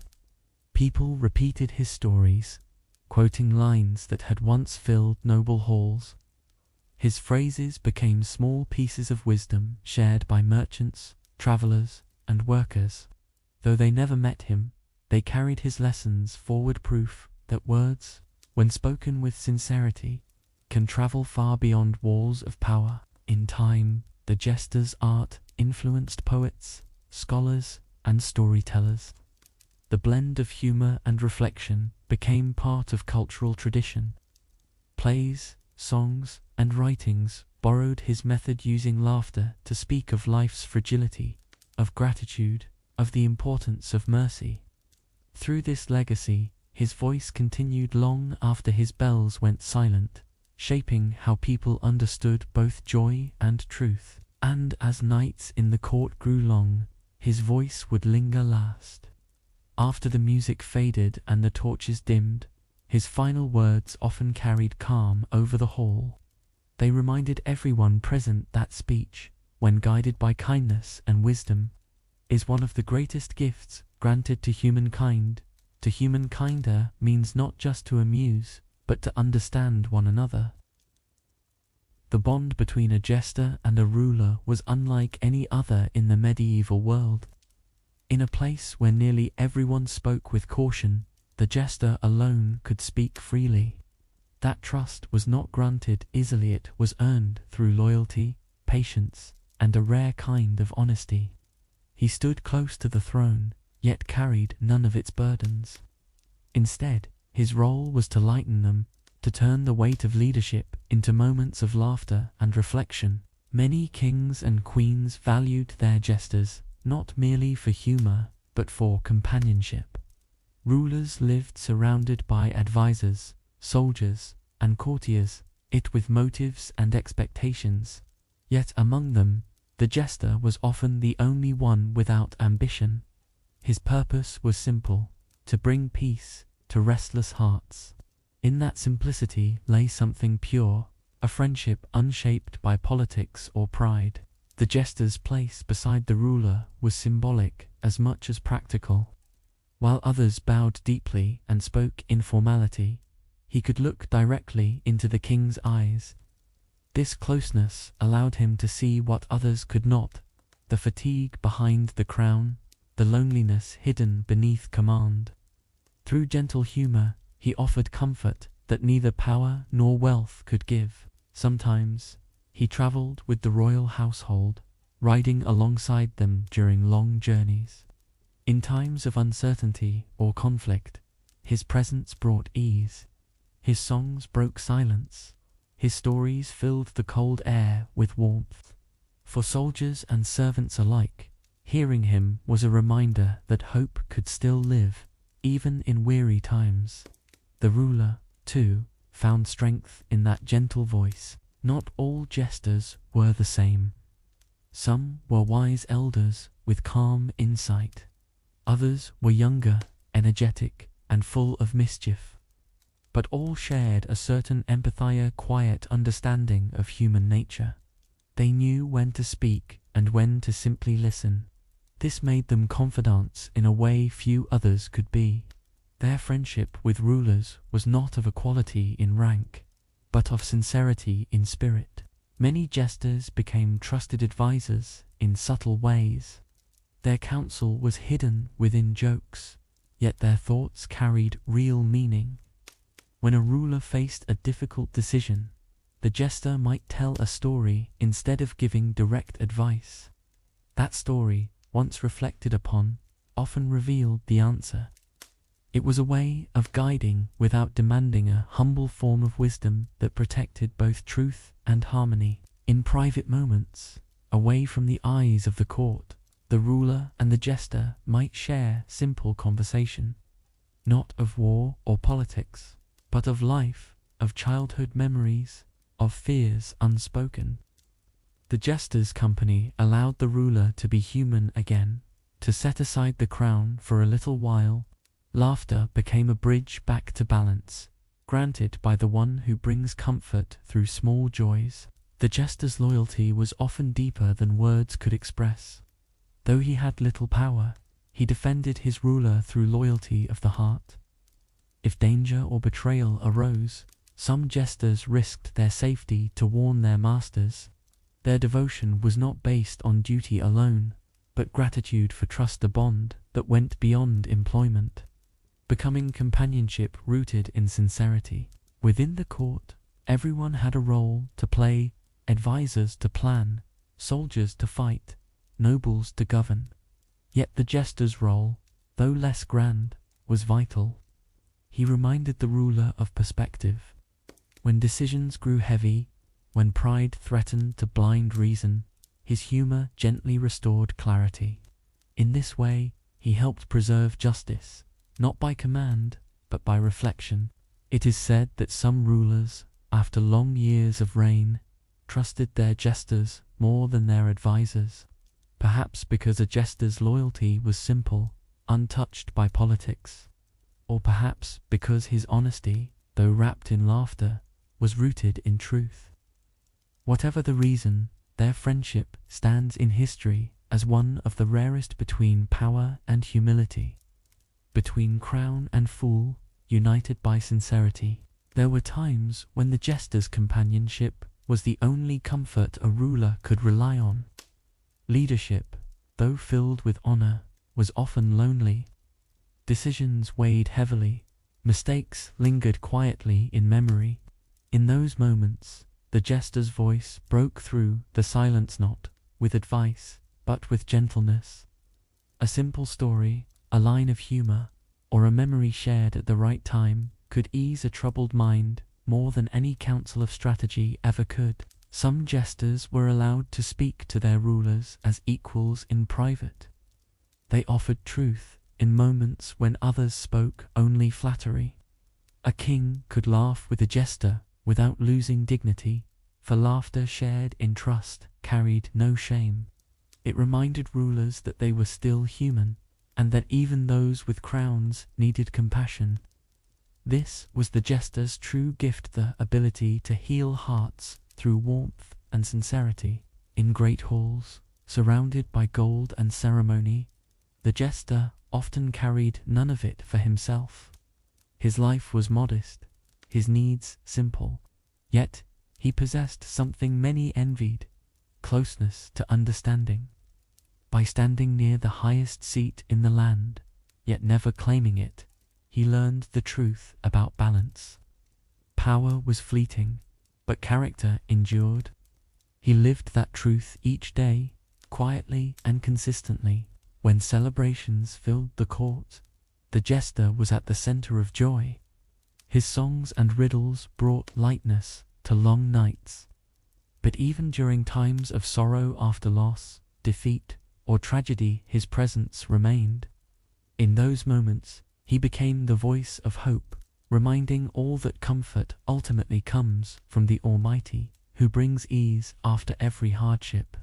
People repeated his stories, quoting lines that had once filled noble halls. His phrases became small pieces of wisdom shared by merchants, travelers, and workers. Though they never met him, they carried his lessons forward, proof that words, when spoken with sincerity, can travel far beyond walls of power. In time, the jester's art influenced poets, scholars, and storytellers. The blend of humor and reflection became part of cultural tradition. Plays, songs, and writings borrowed his method, using laughter to speak of life's fragility, of gratitude, of the importance of mercy. Through this legacy, his voice continued long after his bells went silent, shaping how people understood both joy and truth. And as nights in the court grew long, his voice would linger last. After the music faded and the torches dimmed, his final words often carried calm over the hall. They reminded everyone present that speech, when guided by kindness and wisdom, is one of the greatest gifts granted to humankind. To humankind means not just to amuse, but to understand one another. The bond between a jester and a ruler was unlike any other in the medieval world. In a place where nearly everyone spoke with caution, the jester alone could speak freely. That trust was not granted easily, it was earned through loyalty, patience, and a rare kind of honesty. He stood close to the throne, yet carried none of its burdens. Instead, his role was to lighten them, to turn the weight of leadership into moments of laughter and reflection. Many kings and queens valued their jesters, not merely for humor, but for companionship. Rulers lived surrounded by advisors, soldiers, and courtiers, it with motives and expectations. Yet among them, the jester was often the only one without ambition. His purpose was simple: to bring peace to restless hearts. In that simplicity lay something pure, a friendship unshaped by politics or pride. The jester's place beside the ruler was symbolic as much as practical. While others bowed deeply and spoke in formality, he could look directly into the king's eyes. This closeness allowed him to see what others could not: the fatigue behind the crown, the loneliness hidden beneath command. Through gentle humor, he offered comfort that neither power nor wealth could give. Sometimes, he traveled with the royal household, riding alongside them during long journeys. In times of uncertainty or conflict, his presence brought ease. His songs broke silence. His stories filled the cold air with warmth. For soldiers and servants alike, hearing him was a reminder that hope could still live, even in weary times. The ruler, too, found strength in that gentle voice. Not all jesters were the same. Some were wise elders with calm insight. Others were younger, energetic, and full of mischief. but all shared a certain empathier, quiet understanding of human nature. They knew when to speak and when to simply listen. This made them confidants in a way few others could be. Their friendship with rulers was not of equality in rank, but of sincerity in spirit. Many jesters became trusted advisors in subtle ways. Their counsel was hidden within jokes, yet their thoughts carried real meaning. When a ruler faced a difficult decision, the jester might tell a story instead of giving direct advice. That story, once reflected upon, often revealed the answer. It was a way of guiding without demanding, a humble form of wisdom that protected both truth and harmony. In private moments, away from the eyes of the court, the ruler and the jester might share simple conversation, not of war or politics, but of life, of childhood memories, of fears unspoken. The jester's company allowed the ruler to be human again, to set aside the crown for a little while. Laughter became a bridge back to balance, granted by the one who brings comfort through small joys. The jester's loyalty was often deeper than words could express. Though he had little power, he defended his ruler through loyalty of the heart. If danger or betrayal arose, some jesters risked their safety to warn their masters. Their devotion was not based on duty alone, but gratitude for trust, a bond that went beyond employment, becoming companionship rooted in sincerity. Within the court, everyone had a role to play: advisors to plan, soldiers to fight, nobles to govern. Yet the jester's role, though less grand, was vital. He reminded the ruler of perspective. When decisions grew heavy, when pride threatened to blind reason, his humor gently restored clarity. In this way, he helped preserve justice, not by command, but by reflection. It is said that some rulers, after long years of reign, trusted their jesters more than their advisors, perhaps because a jester's loyalty was simple, untouched by politics, or perhaps because his honesty, though wrapped in laughter, was rooted in truth. Whatever the reason, their friendship stands in history as one of the rarest between power and humility, between crown and fool, united by sincerity. There were times when the jester's companionship was the only comfort a ruler could rely on. Leadership, though filled with honor, was often lonely. Decisions weighed heavily, mistakes lingered quietly in memory. In those moments, the jester's voice broke through the silence, not with advice, but with gentleness. A simple story, a line of humor, or a memory shared at the right time could ease a troubled mind more than any counsel of strategy ever could. Some jesters were allowed to speak to their rulers as equals in private. They offered truth in moments when others spoke only flattery. A king could laugh with a jester without losing dignity, for laughter shared in trust carried no shame. It reminded rulers that they were still human, and that even those with crowns needed compassion. This was the jester's true gift, the ability to heal hearts through warmth and sincerity. In great halls, surrounded by gold and ceremony, the jester often carried none of it for himself. His life was modest, his needs simple, yet he possessed something many envied: closeness to understanding. By standing near the highest seat in the land, yet never claiming it, he learned the truth about balance. Power was fleeting, but character endured. He lived that truth each day, quietly and consistently. When celebrations filled the court, the jester was at the center of joy. His songs and riddles brought lightness to long nights. But even during times of sorrow, after loss, defeat, or tragedy, his presence remained. In those moments, he became the voice of hope, reminding all that comfort ultimately comes from the Almighty, who brings ease after every hardship.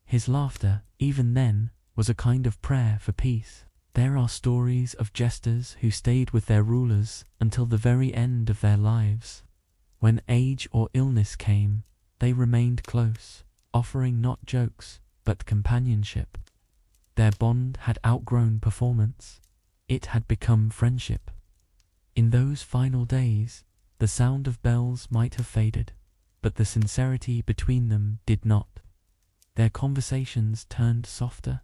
His laughter, even then, was a kind of prayer for peace. There are stories of jesters who stayed with their rulers until the very end of their lives. When age or illness came, they remained close, offering not jokes, but companionship. Their bond had outgrown performance. It had become friendship. In those final days, the sound of bells might have faded, but the sincerity between them did not. Their conversations turned softer,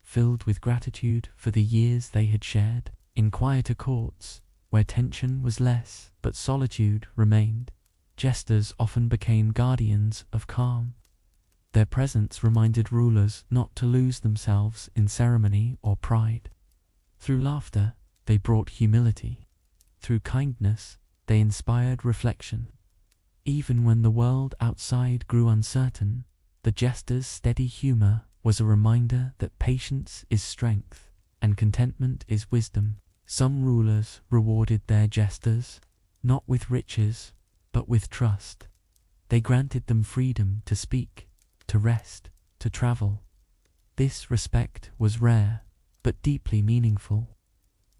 filled with gratitude for the years they had shared. In quieter courts, where tension was less but solitude remained, jesters often became guardians of calm. Their presence reminded rulers not to lose themselves in ceremony or pride. Through laughter, they brought humility. Through kindness, they inspired reflection. Even when the world outside grew uncertain, the jester's steady humor was a reminder that patience is strength and contentment is wisdom. Some rulers rewarded their jesters, not with riches, but with trust. They granted them freedom to speak, to rest, to travel. This respect was rare, but deeply meaningful.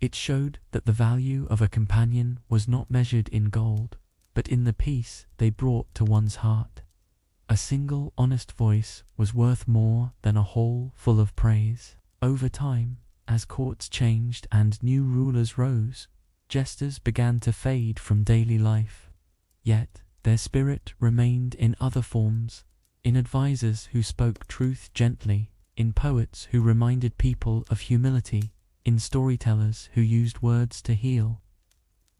It showed that the value of a companion was not measured in gold, but in the peace they brought to one's heart. A single honest voice was worth more than a hall full of praise. Over time, as courts changed and new rulers rose, jesters began to fade from daily life. Yet, their spirit remained in other forms, in advisors who spoke truth gently, in poets who reminded people of humility, in storytellers who used words to heal.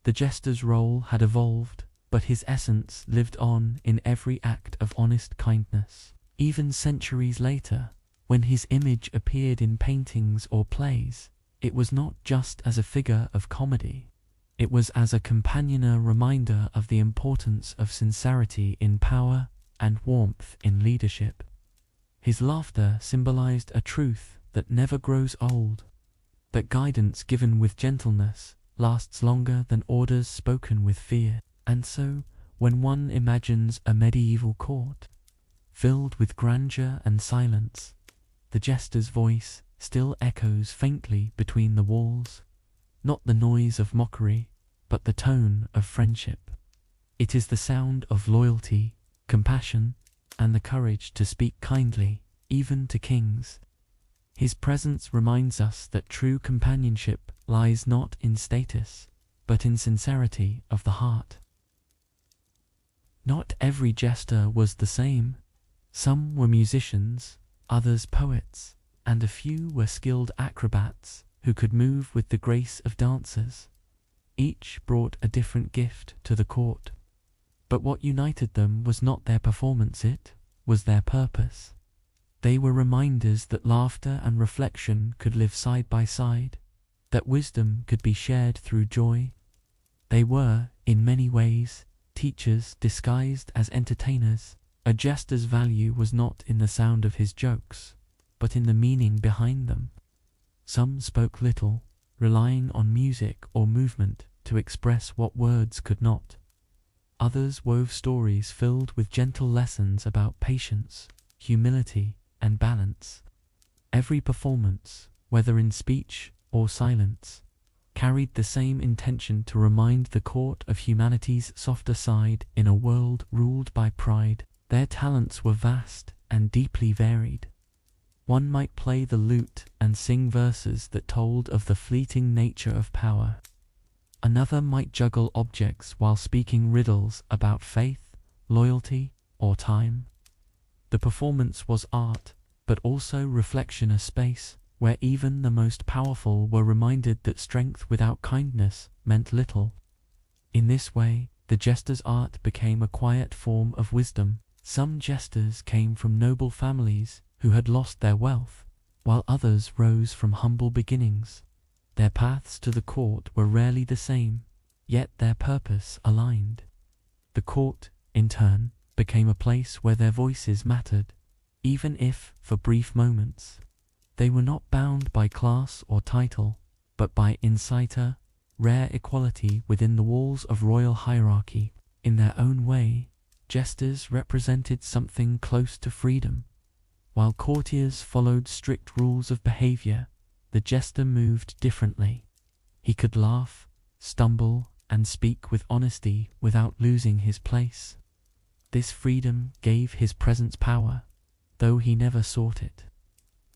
The jester's role had evolved, but his essence lived on in every act of honest kindness. Even centuries later, when his image appeared in paintings or plays, it was not just as a figure of comedy. It was as a companioner reminder of the importance of sincerity in power and warmth in leadership. His laughter symbolized a truth that never grows old, that guidance given with gentleness lasts longer than orders spoken with fear. And so, when one imagines a medieval court, filled with grandeur and silence, the jester's voice still echoes faintly between the walls, not the noise of mockery, but the tone of friendship. It is the sound of loyalty, compassion, and the courage to speak kindly, even to kings. His presence reminds us that true companionship lies not in status, but in sincerity of the heart. Not every jester was the same. Some were musicians, others poets, and a few were skilled acrobats who could move with the grace of dancers. Each brought a different gift to the court. But what united them was not their performance, it was their purpose. They were reminders that laughter and reflection could live side by side, that wisdom could be shared through joy. They were, in many ways, teachers disguised as entertainers. A jester's value was not in the sound of his jokes, but in the meaning behind them. Some spoke little, relying on music or movement to express what words could not. Others wove stories filled with gentle lessons about patience, humility, and balance. Every performance, whether in speech or silence, carried the same intention to remind the court of humanity's softer side in a world ruled by pride. Their talents were vast and deeply varied. One might play the lute and sing verses that told of the fleeting nature of power. Another might juggle objects while speaking riddles about faith, loyalty, or time. The performance was art, but also reflection, a space where even the most powerful were reminded that strength without kindness meant little. In this way, the jester's art became a quiet form of wisdom. Some jesters came from noble families who had lost their wealth, while others rose from humble beginnings. Their paths to the court were rarely the same, yet their purpose aligned. The court, in turn, became a place where their voices mattered, even if for brief moments. They were not bound by class or title, but by insight, rare equality within the walls of royal hierarchy. In their own way, jesters represented something close to freedom. While courtiers followed strict rules of behavior, the jester moved differently. He could laugh, stumble, and speak with honesty without losing his place. This freedom gave his presence power, though he never sought it.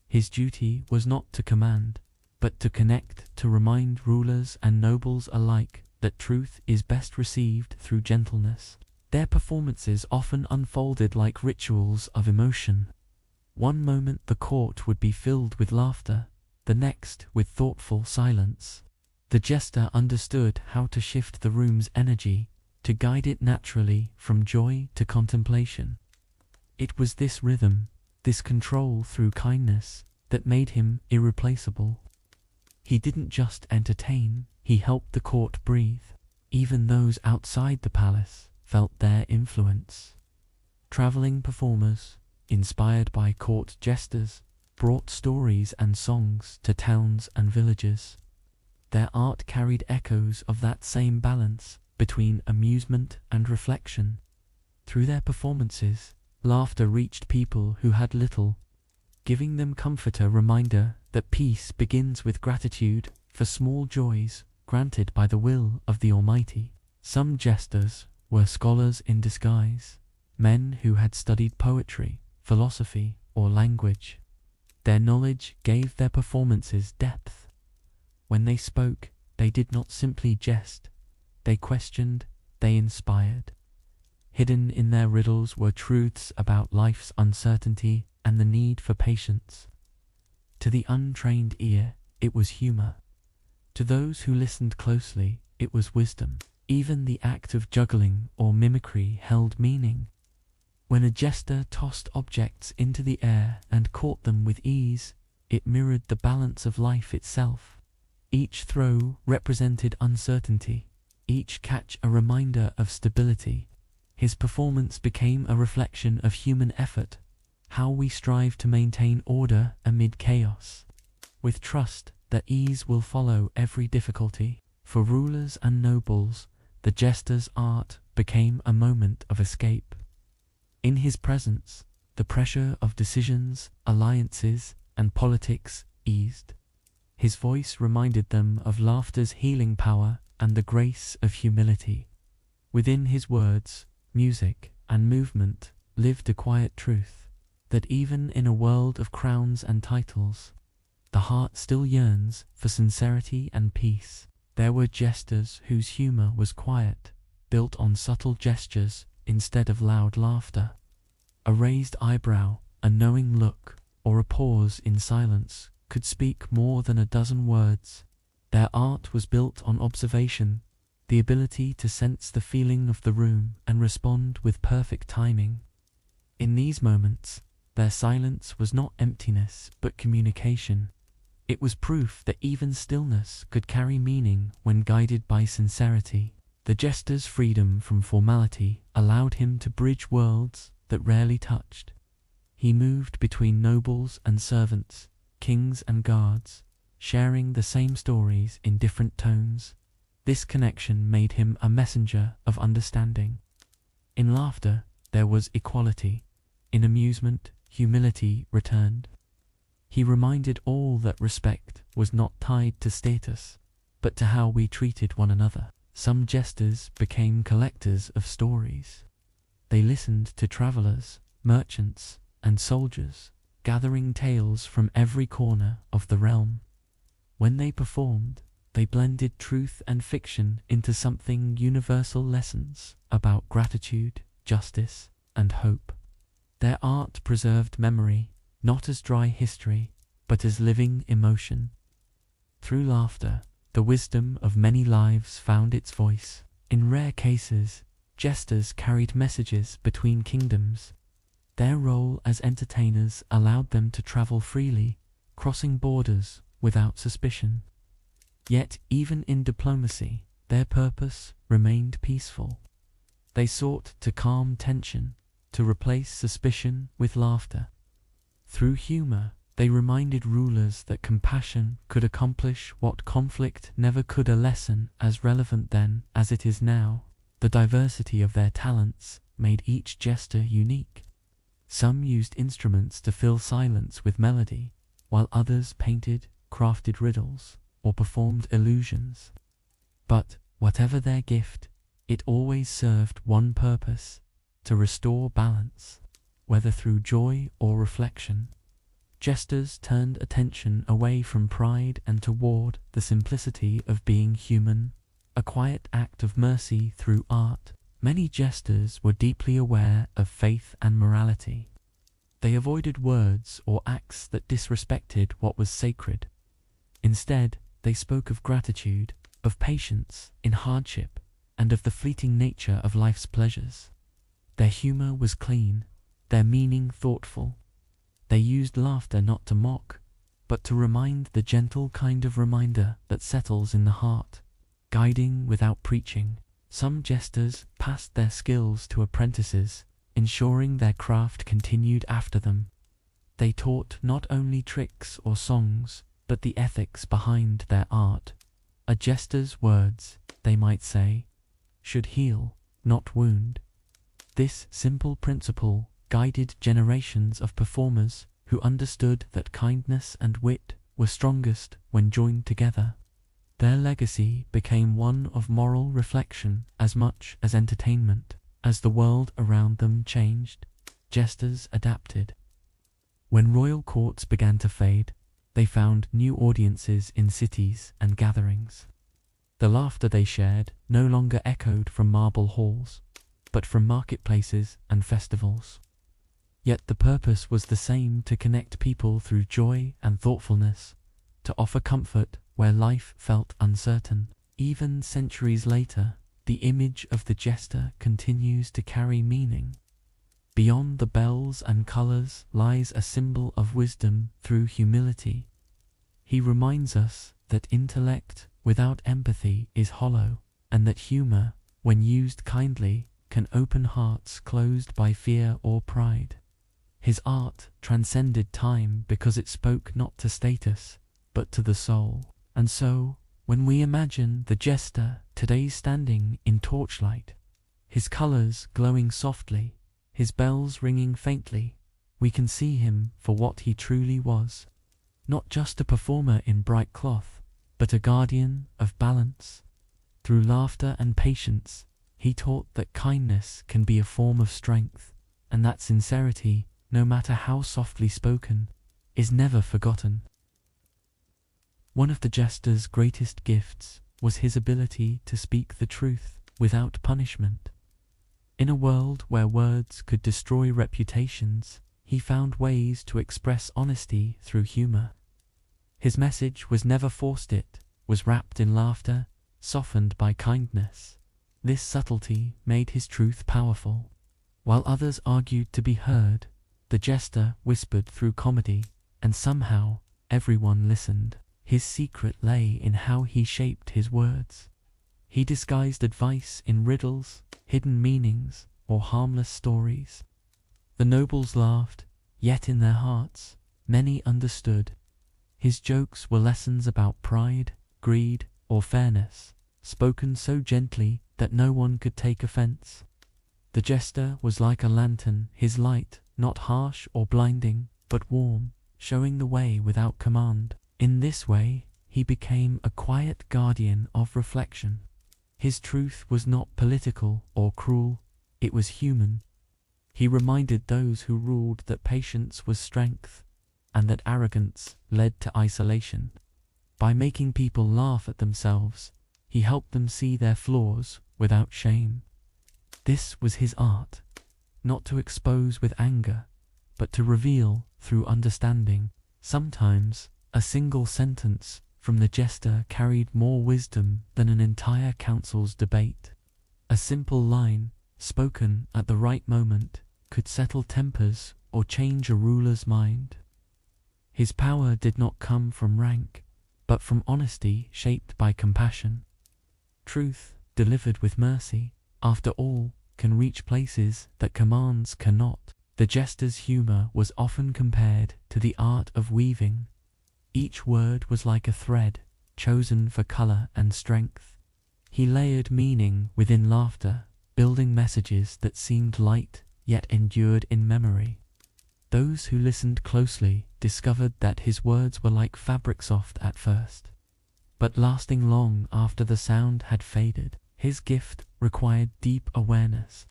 His duty was not to command, but to connect, to remind rulers and nobles alike that truth is best received through gentleness. Their performances often unfolded like rituals of emotion. One moment the court would be filled with laughter, the next with thoughtful silence. The jester understood how to shift the room's energy, to guide it naturally from joy to contemplation. It was this rhythm, this control through kindness, that made him irreplaceable. He didn't just entertain, he helped the court breathe. Even those outside the palace felt their influence. Traveling performers, inspired by court jesters, brought stories and songs to towns and villages. Their art carried echoes of that same balance between amusement and reflection. Through their performances, laughter reached people who had little, giving them comfort, a reminder that peace begins with gratitude for small joys granted by the will of the Almighty. Some jesters were scholars in disguise, men who had studied poetry, philosophy, or language. Their knowledge gave their performances depth. When they spoke, they did not simply jest, they questioned, they inspired. Hidden in their riddles were truths about life's uncertainty and the need for patience. To the untrained ear, it was humor. To those who listened closely, it was wisdom. Even the act of juggling or mimicry held meaning. When a jester tossed objects into the air and caught them with ease, it mirrored the balance of life itself. Each throw represented uncertainty, each catch a reminder of stability. His performance became a reflection of human effort, how we strive to maintain order amid chaos, with trust that ease will follow every difficulty. For rulers and nobles, the jester's art became a moment of escape. In his presence, the pressure of decisions, alliances, and politics eased. His voice reminded them of laughter's healing power and the grace of humility. Within his words, music, and movement lived a quiet truth, that even in a world of crowns and titles, the heart still yearns for sincerity and peace. There were jesters whose humor was quiet, built on subtle gestures instead of loud laughter. A raised eyebrow, a knowing look, or a pause in silence could speak more than a dozen words. Their art was built on observation, the ability to sense the feeling of the room and respond with perfect timing. In these moments, their silence was not emptiness but communication. It was proof that even stillness could carry meaning when guided by sincerity. The jester's freedom from formality allowed him to bridge worlds that rarely touched. He moved between nobles and servants, kings and guards, sharing the same stories in different tones. This connection made him a messenger of understanding. In laughter, there was equality. In amusement, humility returned. He reminded all that respect was not tied to status, but to how we treated one another. Some jesters became collectors of stories. They listened to travelers, merchants, and soldiers, gathering tales from every corner of the realm. When they performed, they blended truth and fiction into something universal, lessons about gratitude, justice, and hope. Their art preserved memory, not as dry history, but as living emotion. Through laughter, the wisdom of many lives found its voice. In rare cases, jesters carried messages between kingdoms. Their role as entertainers allowed them to travel freely, crossing borders without suspicion. Yet, even in diplomacy, their purpose remained peaceful. They sought to calm tension, to replace suspicion with laughter. Through humor, they reminded rulers that compassion could accomplish what conflict never could, a lesson as relevant then as it is now. The diversity of their talents made each jester unique. Some used instruments to fill silence with melody, while others painted, crafted riddles, or performed illusions. But, whatever their gift, it always served one purpose: to restore balance. Whether through joy or reflection, jesters turned attention away from pride and toward the simplicity of being human, a quiet act of mercy through art. Many jesters were deeply aware of faith and morality. They avoided words or acts that disrespected what was sacred. Instead, they spoke of gratitude, of patience in hardship, and of the fleeting nature of life's pleasures. Their humor was clean, their meaning thoughtful. They used laughter not to mock, but to remind, the gentle kind of reminder that settles in the heart, guiding without preaching. Some jesters passed their skills to apprentices, ensuring their craft continued after them. They taught not only tricks or songs, but the ethics behind their art. A jester's words, they might say, should heal, not wound. This simple principle guided generations of performers who understood that kindness and wit were strongest when joined together. Their legacy became one of moral reflection as much as entertainment. As the world around them changed, jesters adapted. When royal courts began to fade, they found new audiences in cities and gatherings. The laughter they shared no longer echoed from marble halls, but from marketplaces and festivals. Yet the purpose was the same: to connect people through joy and thoughtfulness, to offer comfort where life felt uncertain. Even centuries later, the image of the jester continues to carry meaning. Beyond the bells and colors lies a symbol of wisdom through humility. He reminds us that intellect without empathy is hollow, and that humor, when used kindly, can open hearts closed by fear or pride. His art transcended time because it spoke not to status, but to the soul. And so, when we imagine the jester today standing in torchlight, his colors glowing softly, his bells ringing faintly, we can see him for what he truly was. Not just a performer in bright cloth, but a guardian of balance. Through laughter and patience, he taught that kindness can be a form of strength, and that sincerity, no matter how softly spoken, is never forgotten. One of the jester's greatest gifts was his ability to speak the truth without punishment. In a world where words could destroy reputations, he found ways to express honesty through humor. His message was never forced, it was wrapped in laughter, softened by kindness. This subtlety made his truth powerful. While others argued to be heard, the jester whispered through comedy, and somehow everyone listened. His secret lay in how he shaped his words. He disguised advice in riddles, hidden meanings, or harmless stories. The nobles laughed, yet in their hearts, many understood. His jokes were lessons about pride, greed, or fairness, spoken so gently that no one could take offense. The jester was like a lantern, his light not harsh or blinding, but warm, showing the way without command. In this way, he became a quiet guardian of reflection. His truth was not political or cruel, it was human. He reminded those who ruled that patience was strength, and that arrogance led to isolation. By making people laugh at themselves, he helped them see their flaws without shame. This was his art, not to expose with anger, but to reveal through understanding. Sometimes, a single sentence from the jester carried more wisdom than an entire council's debate. A simple line, spoken at the right moment, could settle tempers or change a ruler's mind. His power did not come from rank, but from honesty shaped by compassion. Truth, delivered with mercy, after all, can reach places that commands cannot. The jester's humor was often compared to the art of weaving. Each word was like a thread, chosen for color and strength. He layered meaning within laughter, building messages that seemed light, yet endured in memory. Those who listened closely discovered that his words were like fabric, soft at first, but lasting long after the sound had faded. His gift required deep awareness.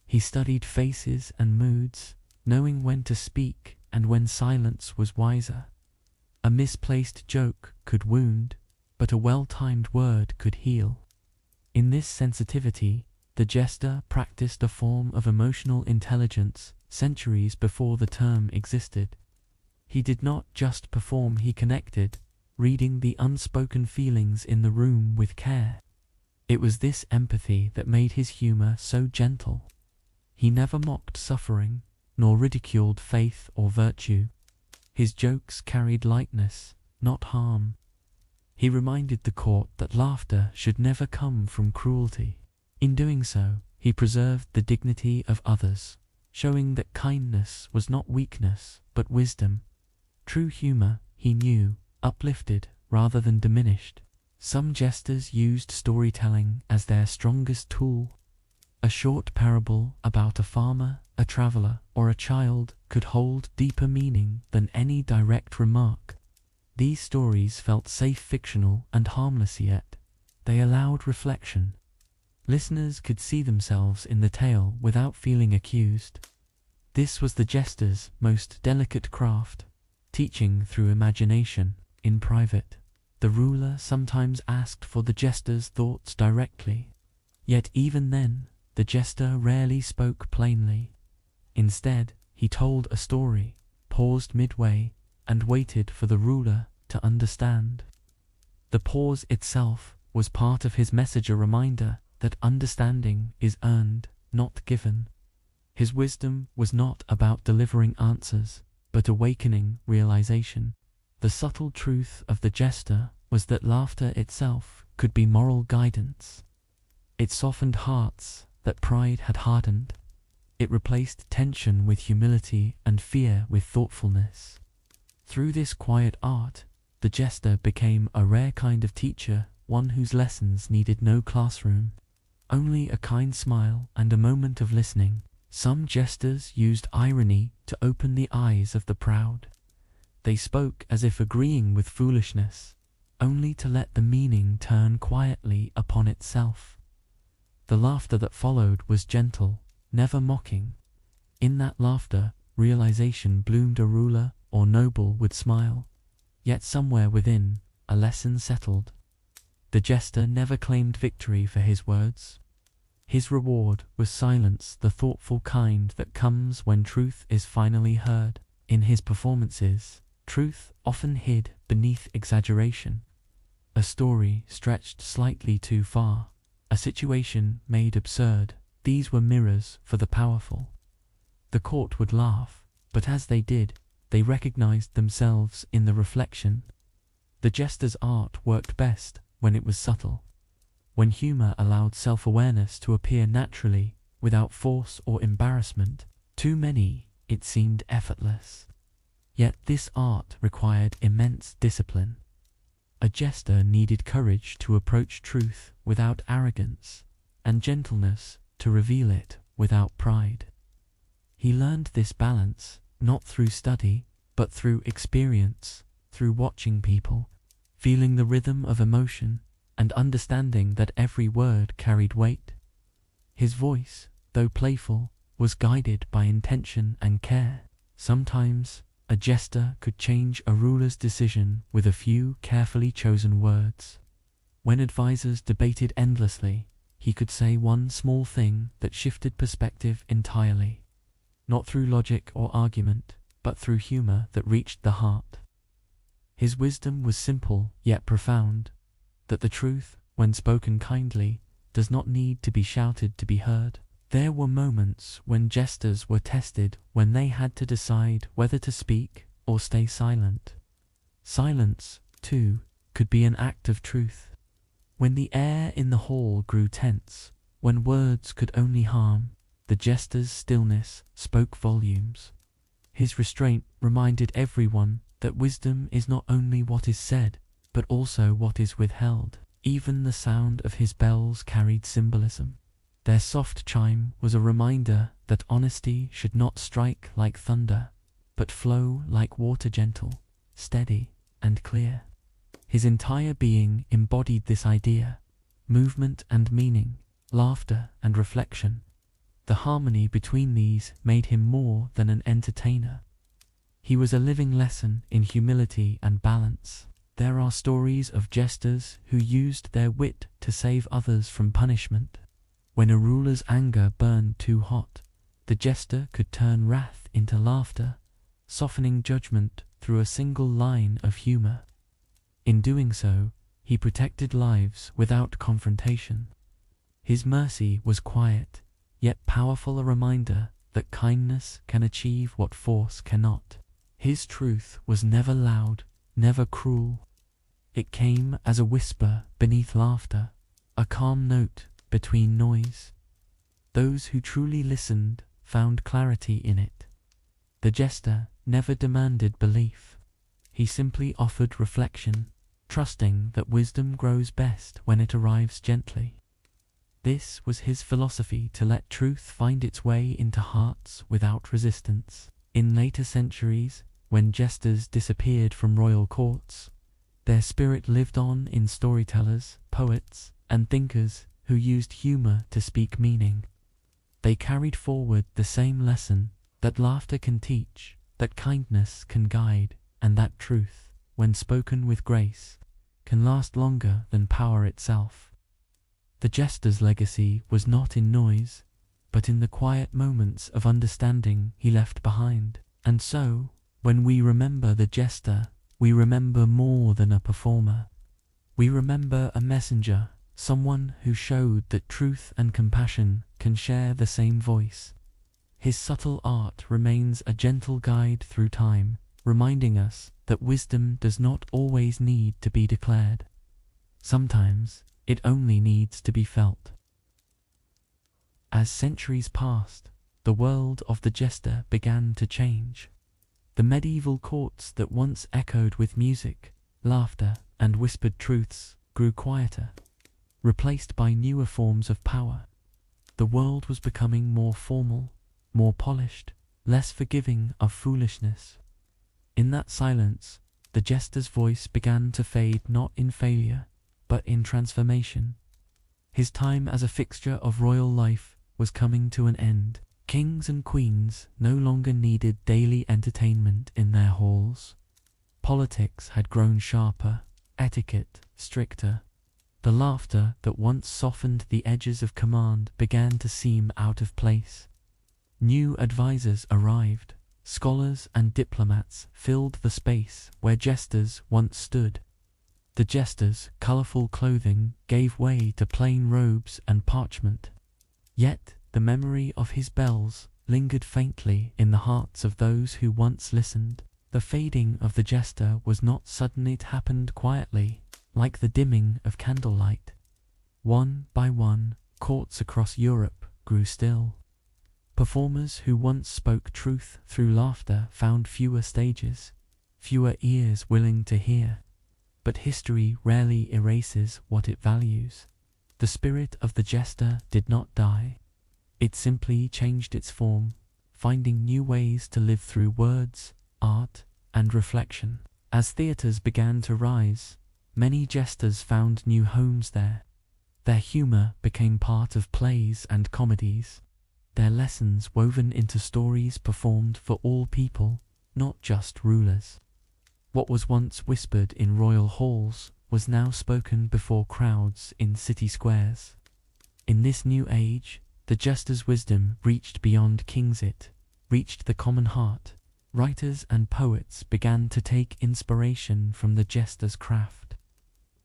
He studied faces and moods, knowing when to speak and when silence was wiser. A misplaced joke could wound, but a well-timed word could heal. In this sensitivity, the jester practiced a form of emotional intelligence centuries before the term existed. He did not just perform, he connected, reading the unspoken feelings in the room with care. It was this empathy that made his humor so gentle. He never mocked suffering, nor ridiculed faith or virtue. His jokes carried lightness, not harm. He reminded the court that laughter should never come from cruelty. In doing so, he preserved the dignity of others, showing that kindness was not weakness, but wisdom. True humor, he knew, uplifted rather than diminished. Some jesters used storytelling as their strongest tool. A short parable about a farmer, a traveler, or a child could hold deeper meaning than any direct remark. These stories felt safe, fictional, and harmless, yet they allowed reflection. Listeners could see themselves in the tale without feeling accused. This was the jester's most delicate craft, teaching through imagination. In private, the ruler sometimes asked for the jester's thoughts directly. Yet even then, the jester rarely spoke plainly. Instead, he told a story, paused midway, and waited for the ruler to understand. The pause itself was part of his message, a reminder that understanding is earned, not given. His wisdom was not about delivering answers, but awakening realization. The subtle truth of the jester was that laughter itself could be moral guidance. It softened hearts that pride had hardened. It replaced tension with humility and fear with thoughtfulness. Through this quiet art, the jester became a rare kind of teacher, one whose lessons needed no classroom, only a kind smile and a moment of listening. Some jesters used irony to open the eyes of the proud. They spoke as if agreeing with foolishness, only to let the meaning turn quietly upon itself. The laughter that followed was gentle, never mocking. In that laughter, realization bloomed. A ruler or noble would smile, yet somewhere within, a lesson settled. The jester never claimed victory for his words. His reward was silence, the thoughtful kind that comes when truth is finally heard. In his performances, truth often hid beneath exaggeration. A story stretched slightly too far, a situation made absurd. These were mirrors for the powerful. The court would laugh, but as they did, they recognized themselves in the reflection. The jester's art worked best when it was subtle, when humor allowed self-awareness to appear naturally, without force or embarrassment. To many, it seemed effortless. Yet this art required immense discipline. A jester needed courage to approach truth without arrogance, and gentleness to reveal it without pride. He learned this balance, not through study, but through experience, through watching people, feeling the rhythm of emotion, and understanding that every word carried weight. His voice, though playful, was guided by intention and care. Sometimes, a jester could change a ruler's decision with a few carefully chosen words. When advisors debated endlessly, he could say one small thing that shifted perspective entirely. Not through logic or argument, but through humor that reached the heart. His wisdom was simple yet profound, that the truth, when spoken kindly, does not need to be shouted to be heard. There were moments when jesters were tested, when they had to decide whether to speak or stay silent. Silence, too, could be an act of truth. When the air in the hall grew tense, when words could only harm, the jester's stillness spoke volumes. His restraint reminded everyone that wisdom is not only what is said, but also what is withheld. Even the sound of his bells carried symbolism. Their soft chime was a reminder that honesty should not strike like thunder, but flow like water, gentle, steady, and clear. His entire being embodied this idea: movement and meaning, laughter and reflection. The harmony between these made him more than an entertainer. He was a living lesson in humility and balance. There are stories of jesters who used their wit to save others from punishment. When a ruler's anger burned too hot, the jester could turn wrath into laughter, softening judgment through a single line of humor. In doing so, he protected lives without confrontation. His mercy was quiet, yet powerful, a reminder that kindness can achieve what force cannot. His truth was never loud, never cruel. It came as a whisper beneath laughter, a calm note between noise. Those who truly listened found clarity in it. The jester never demanded belief. He simply offered reflection, trusting that wisdom grows best when it arrives gently. This was his philosophy: to let truth find its way into hearts without resistance. In later centuries, when jesters disappeared from royal courts, their spirit lived on in storytellers, poets, and thinkers who used humor to speak meaning. They carried forward the same lesson: that laughter can teach, that kindness can guide, and that truth, when spoken with grace, can last longer than power itself. The jester's legacy was not in noise, but in the quiet moments of understanding he left behind. And so, when we remember the jester, we remember more than a performer. We remember a messenger, someone who showed that truth and compassion can share the same voice. His subtle art remains a gentle guide through time, reminding us that wisdom does not always need to be declared. Sometimes it only needs to be felt. As centuries passed, the world of the jester began to change. The medieval courts that once echoed with music, laughter, and whispered truths grew quieter, replaced by newer forms of power. The world was becoming more formal, more polished, less forgiving of foolishness. In that silence, the jester's voice began to fade, not in failure, but in transformation. His time as a fixture of royal life was coming to an end. Kings and queens no longer needed daily entertainment in their halls. Politics had grown sharper, etiquette stricter. The laughter that once softened the edges of command began to seem out of place. New advisors arrived. Scholars and diplomats filled the space where jesters once stood. The jester's colorful clothing gave way to plain robes and parchment. Yet the memory of his bells lingered faintly in the hearts of those who once listened. The fading of the jester was not sudden, it happened quietly, like the dimming of candlelight. One by one, courts across Europe grew still. Performers who once spoke truth through laughter found fewer stages, fewer ears willing to hear. But history rarely erases what it values. The spirit of the jester did not die. It simply changed its form, finding new ways to live through words, art, and reflection. As theatres began to rise, many jesters found new homes there. Their humor became part of plays and comedies, their lessons woven into stories performed for all people, not just rulers. What was once whispered in royal halls was now spoken before crowds in city squares. In this new age, the jester's wisdom reached beyond kings, it reached the common heart. Writers and poets began to take inspiration from the jester's craft.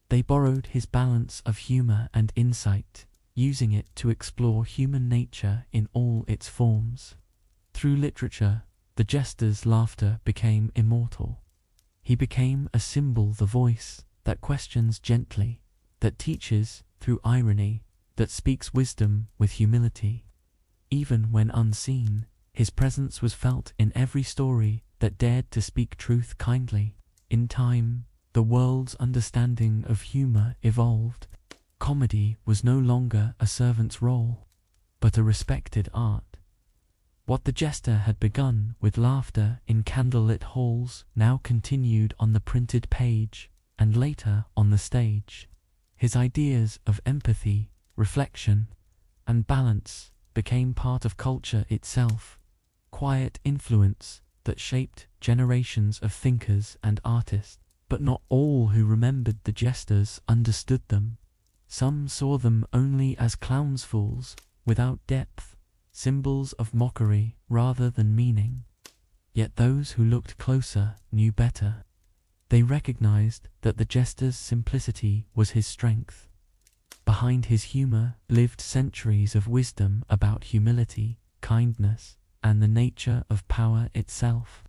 They borrowed his balance of humor and insight, using it to explore human nature in all its forms. Through literature, the jester's laughter became immortal. He became a symbol, the voice that questions gently, that teaches through irony, that speaks wisdom with humility. Even when unseen, his presence was felt in every story that dared to speak truth kindly. In time, the world's understanding of humor evolved. Comedy was no longer a servant's role, but a respected art. What the jester had begun with laughter in candlelit halls now continued on the printed page, and later on the stage. His ideas of empathy, reflection, and balance became part of culture itself, quiet influence that shaped generations of thinkers and artists. But not all who remembered the jesters understood them. Some saw them only as clowns' fools, without depth, symbols of mockery rather than meaning. Yet those who looked closer knew better. They recognized that the jester's simplicity was his strength. Behind his humor lived centuries of wisdom about humility, kindness, and the nature of power itself.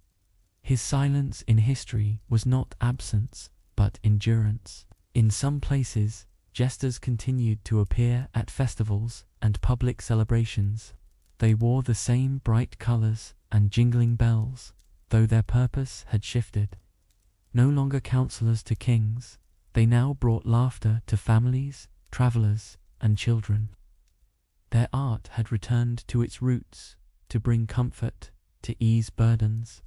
His silence in history was not absence, but endurance. In some places, jesters continued to appear at festivals and public celebrations. They wore the same bright colors and jingling bells, though their purpose had shifted. No longer counselors to kings, they now brought laughter to families, travelers, and children. Their art had returned to its roots, to bring comfort, to ease burdens,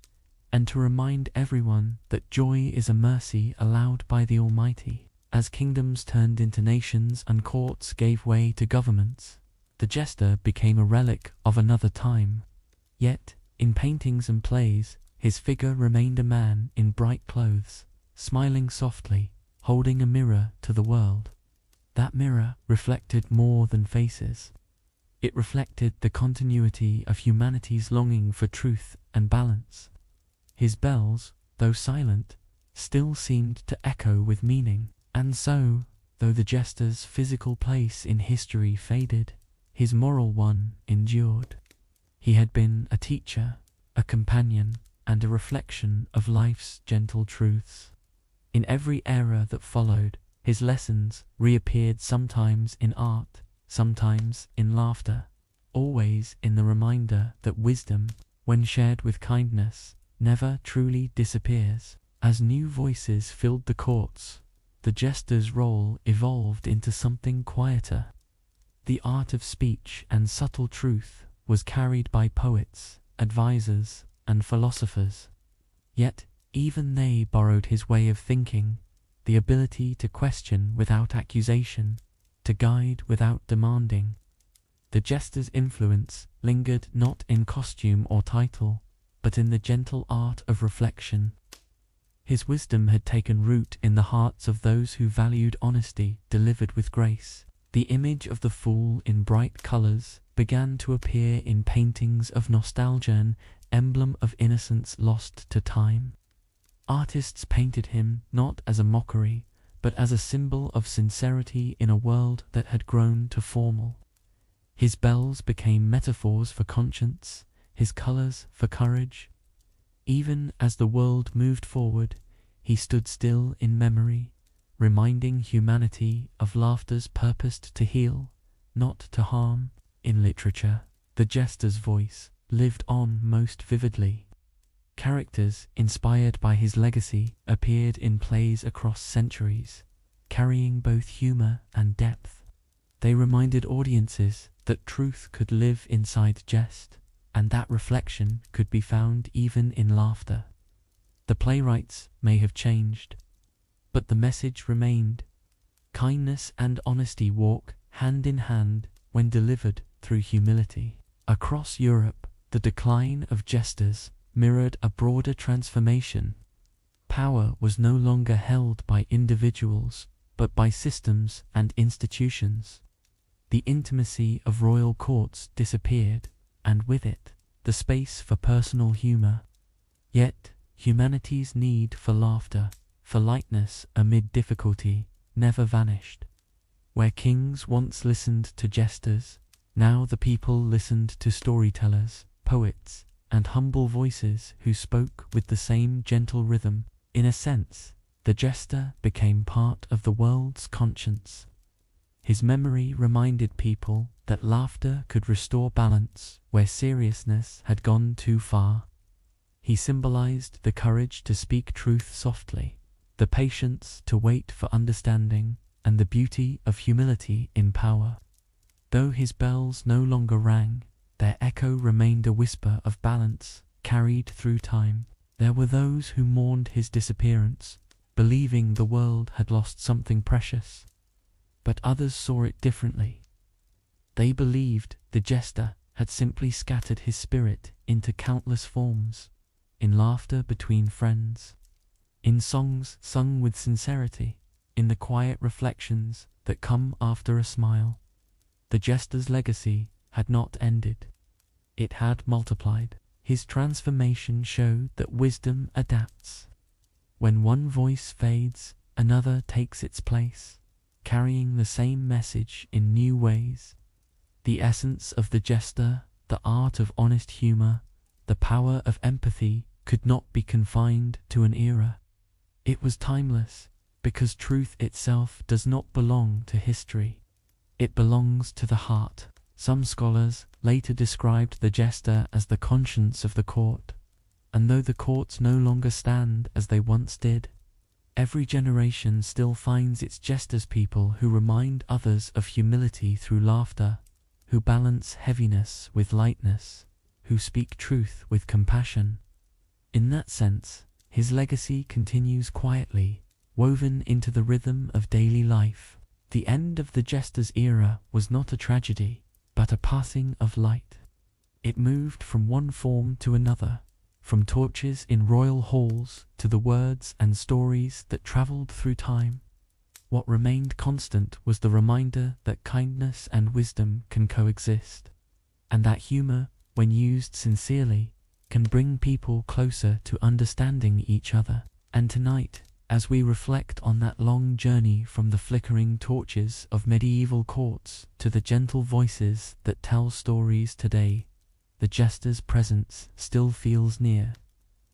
and to remind everyone that joy is a mercy allowed by the Almighty. As kingdoms turned into nations and courts gave way to governments, the jester became a relic of another time. Yet, in paintings and plays, his figure remained a man in bright clothes, smiling softly, holding a mirror to the world. That mirror reflected more than faces. It reflected the continuity of humanity's longing for truth and balance. His bells, though silent, still seemed to echo with meaning. And so, though the jester's physical place in history faded, his moral one endured. He had been a teacher, a companion, and a reflection of life's gentle truths. In every era that followed, his lessons reappeared, sometimes in art, sometimes in laughter, always in the reminder that wisdom, when shared with kindness, never truly disappears. As new voices filled the courts, the jester's role evolved into something quieter. The art of speech and subtle truth was carried by poets, advisors, and philosophers. Yet, even they borrowed his way of thinking, the ability to question without accusation, to guide without demanding. The jester's influence lingered not in costume or title, but in the gentle art of reflection. His wisdom had taken root in the hearts of those who valued honesty delivered with grace. The image of the fool in bright colors began to appear in paintings of nostalgia, an emblem of innocence lost to time. Artists painted him not as a mockery, but as a symbol of sincerity in a world that had grown too formal. His bells became metaphors for conscience, his colors for courage. Even as the world moved forward, he stood still in memory, reminding humanity of laughter's purpose to heal, not to harm. In literature, the jester's voice lived on most vividly. Characters inspired by his legacy appeared in plays across centuries, carrying both humor and depth. They reminded audiences that truth could live inside jest, and that reflection could be found even in laughter. The playwrights may have changed, but the message remained. Kindness and honesty walk hand in hand when delivered through humility. Across Europe, the decline of jesters mirrored a broader transformation. Power was no longer held by individuals, but by systems and institutions. The intimacy of royal courts disappeared, and with it, the space for personal humor. Yet, humanity's need for laughter, for lightness amid difficulty, never vanished. Where kings once listened to jesters, now the people listened to storytellers, poets, and humble voices who spoke with the same gentle rhythm. In a sense, the jester became part of the world's conscience. His memory reminded people that laughter could restore balance where seriousness had gone too far. He symbolized the courage to speak truth softly, the patience to wait for understanding, and the beauty of humility in power. Though his bells no longer rang, their echo remained a whisper of balance carried through time. There were those who mourned his disappearance, believing the world had lost something precious. But others saw it differently. They believed the jester had simply scattered his spirit into countless forms, in laughter between friends, in songs sung with sincerity, in the quiet reflections that come after a smile. The jester's legacy had not ended. It had multiplied. His transformation showed that wisdom adapts. When one voice fades, another takes its place, carrying the same message in new ways. The essence of the jester, the art of honest humor, the power of empathy could not be confined to an era. It was timeless, because truth itself does not belong to history. It belongs to the heart. Some scholars later described the jester as the conscience of the court, and though the courts no longer stand as they once did, every generation still finds its jesters, people who remind others of humility through laughter, who balance heaviness with lightness, who speak truth with compassion. In that sense, his legacy continues quietly, woven into the rhythm of daily life. The end of the jester's era was not a tragedy, but a passing of light. It moved from one form to another, from torches in royal halls to the words and stories that traveled through time. What remained constant was the reminder that kindness and wisdom can coexist, and that humor, when used sincerely, can bring people closer to understanding each other. And tonight, as we reflect on that long journey from the flickering torches of medieval courts to the gentle voices that tell stories today, the jester's presence still feels near.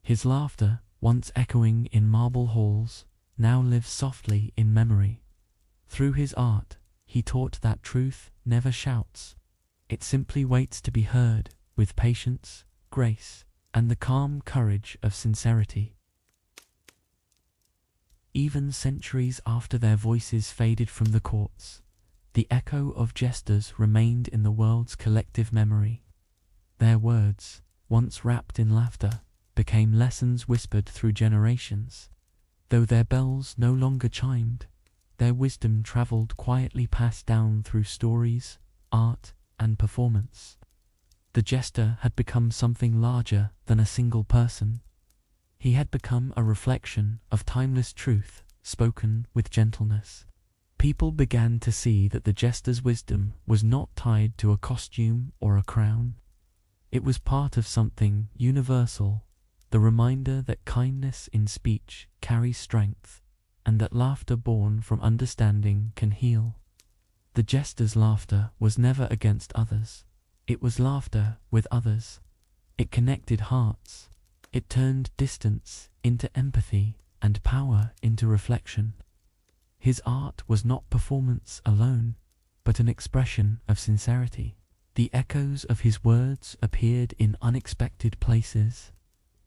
His laughter, once echoing in marble halls, now lives softly in memory. Through his art, he taught that truth never shouts. It simply waits to be heard with patience, grace, and the calm courage of sincerity. Even centuries after their voices faded from the courts, the echo of jesters remained in the world's collective memory. Their words, once wrapped in laughter, became lessons whispered through generations. Though their bells no longer chimed, their wisdom traveled quietly, passed down through stories, art, and performance. The jester had become something larger than a single person. He had become a reflection of timeless truth, spoken with gentleness. People began to see that the jester's wisdom was not tied to a costume or a crown. It was part of something universal, the reminder that kindness in speech carries strength, and that laughter born from understanding can heal. The jester's laughter was never against others. It was laughter with others. It connected hearts. It turned distance into empathy and power into reflection. His art was not performance alone, but an expression of sincerity. The echoes of his words appeared in unexpected places,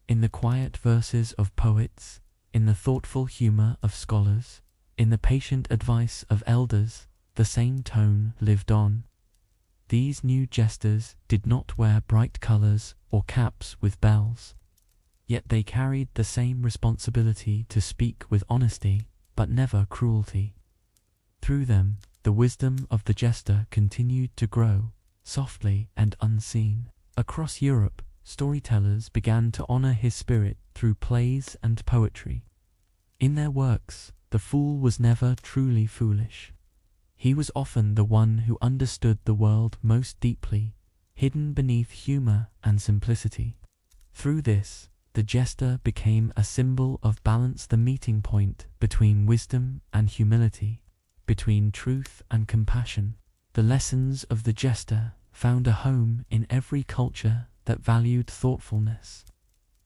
in the quiet verses of poets, in the thoughtful humor of scholars, in the patient advice of elders. The same tone lived on. These new jesters did not wear bright colors or caps with bells. Yet they carried the same responsibility to speak with honesty, but never cruelty. Through them, the wisdom of the jester continued to grow, softly and unseen. Across Europe, storytellers began to honor his spirit through plays and poetry. In their works, the fool was never truly foolish. He was often the one who understood the world most deeply, hidden beneath humor and simplicity. Through this, the jester became a symbol of balance, the meeting point between wisdom and humility, between truth and compassion. The lessons of the jester found a home in every culture that valued thoughtfulness.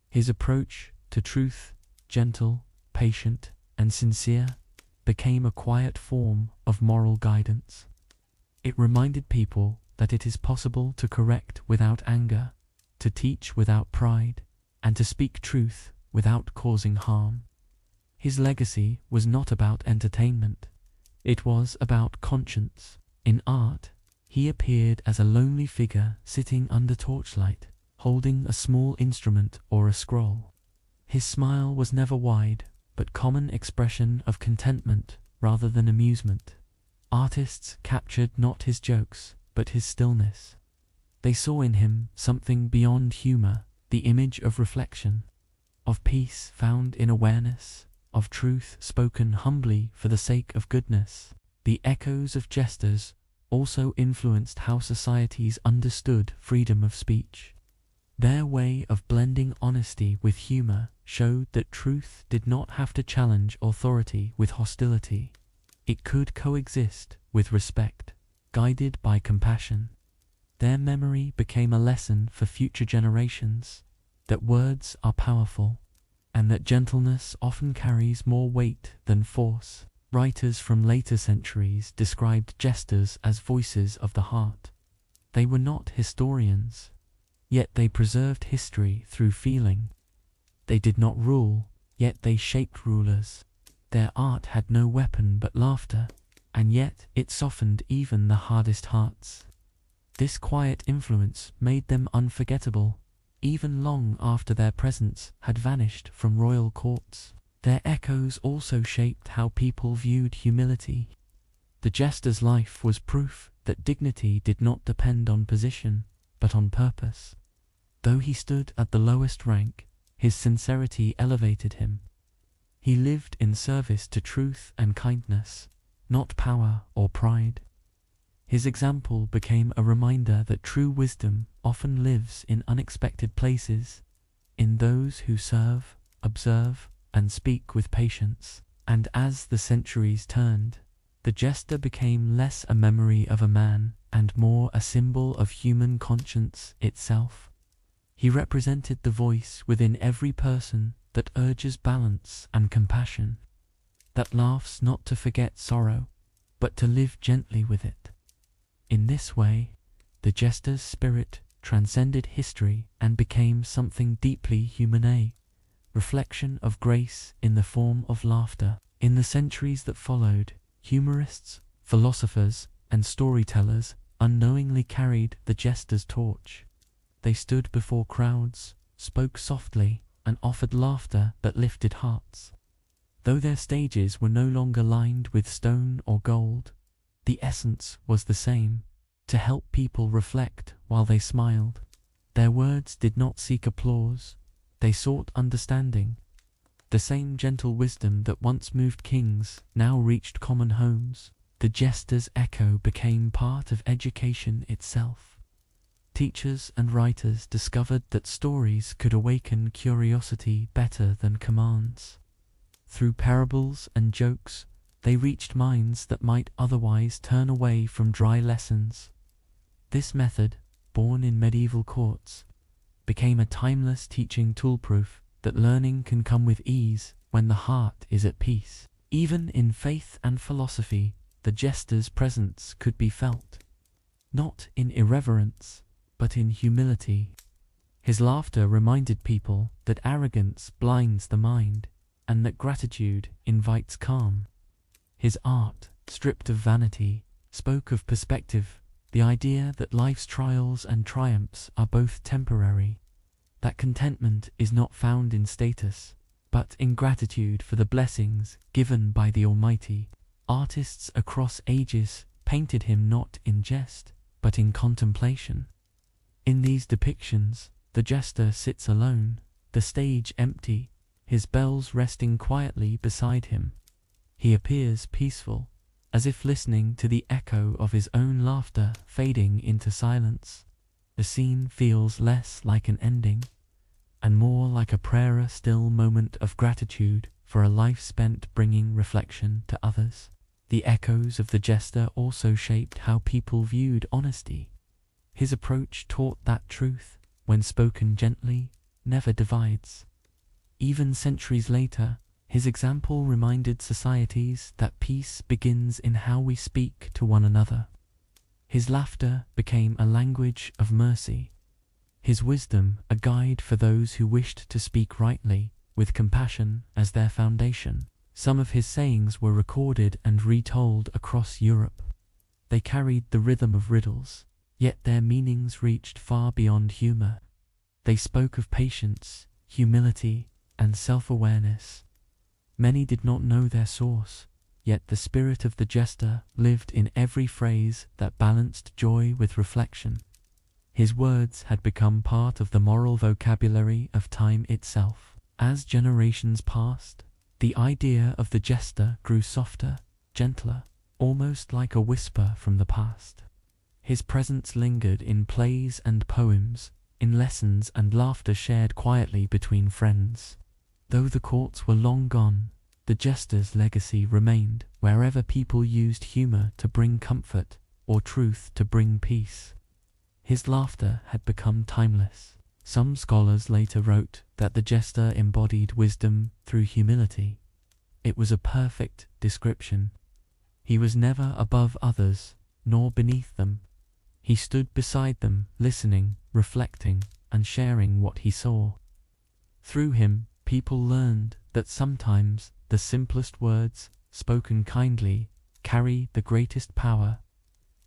His approach to truth, gentle, patient, and sincere, became a quiet form of moral guidance. It reminded people that it is possible to correct without anger, to teach without pride, and to speak truth without causing harm. His legacy was not about entertainment. It was about conscience. In art, He appeared as a lonely figure sitting under torchlight, holding a small instrument or a scroll. His smile was never wide, but common expression of contentment rather than amusement. Artists captured not his jokes, but his stillness. They saw in him something beyond humor, the image of reflection, of peace found in awareness, of truth spoken humbly for the sake of goodness. The echoes of Jesters also influenced how societies understood freedom of speech. Their way of blending honesty with humor showed that truth did not have to challenge authority with hostility. It could coexist with respect, guided by compassion. Their memory became a lesson for future generations, that words are powerful, and that gentleness often carries more weight than force. Writers from later centuries described jesters as voices of the heart. They were not historians, yet they preserved history through feeling. They did not rule, yet they shaped rulers. Their art had no weapon but laughter, and yet it softened even the hardest hearts. This quiet influence made them unforgettable, even long after their presence had vanished from royal courts. Their echoes also shaped how people viewed humility. The jester's life was proof that dignity did not depend on position, but on purpose. Though he stood at the lowest rank, his sincerity elevated him. He lived in service to truth and kindness, not power or pride. His example became a reminder that true wisdom often lives in unexpected places, in those who serve, observe, and speak with patience. And as the centuries turned, the jester became less a memory of a man and more a symbol of human conscience itself. He represented the voice within every person that urges balance and compassion, that laughs not to forget sorrow, but to live gently with it. In this way, the jester's spirit transcended history and became something deeply human, a reflection of grace in the form of laughter. In the centuries that followed, humorists, philosophers, and storytellers unknowingly carried the jester's torch. They stood before crowds, spoke softly, and offered laughter that lifted hearts. Though their stages were no longer lined with stone or gold, the essence was the same: to help people reflect while they smiled. Their words did not seek applause, they sought understanding. The same gentle wisdom that once moved kings now reached common homes. The jester's echo became part of education itself. Teachers and writers discovered that stories could awaken curiosity better than commands. Through parables and jokes, they reached minds that might otherwise turn away from dry lessons. This method, born in medieval courts, became a timeless teaching tool-proof that learning can come with ease when the heart is at peace. Even in faith and philosophy, the jester's presence could be felt, not in irreverence, but in humility. His laughter reminded people that arrogance blinds the mind, and that gratitude invites calm. His art, stripped of vanity, spoke of perspective, the idea that life's trials and triumphs are both temporary, that contentment is not found in status, but in gratitude for the blessings given by the Almighty. Artists across ages painted him not in jest, but in contemplation. In these depictions, the jester sits alone, the stage empty, his bells resting quietly beside him. He appears peaceful, as if listening to the echo of his own laughter fading into silence. The scene feels less like an ending, and more like a prayer-still moment of gratitude for a life spent bringing reflection to others. The echoes of the jester also shaped how people viewed honesty. His approach taught that truth, when spoken gently, never divides. Even centuries later, his example reminded societies that peace begins in how we speak to one another. His laughter became a language of mercy, his wisdom a guide for those who wished to speak rightly, with compassion as their foundation. Some of his sayings were recorded and retold across Europe. They carried the rhythm of riddles, yet their meanings reached far beyond humor. They spoke of patience, humility, and self-awareness. Many did not know their source, yet the spirit of the jester lived in every phrase that balanced joy with reflection. His words had become part of the moral vocabulary of time itself. As generations passed, the idea of the jester grew softer, gentler, almost like a whisper from the past. His presence lingered in plays and poems, in lessons and laughter shared quietly between friends. Though the courts were long gone, the jester's legacy remained wherever people used humor to bring comfort or truth to bring peace. His laughter had become timeless. Some scholars later wrote that the jester embodied wisdom through humility. It was a perfect description. He was never above others, nor beneath them. He stood beside them, listening, reflecting, and sharing what he saw. Through him, people learned that sometimes the simplest words, spoken kindly, carry the greatest power.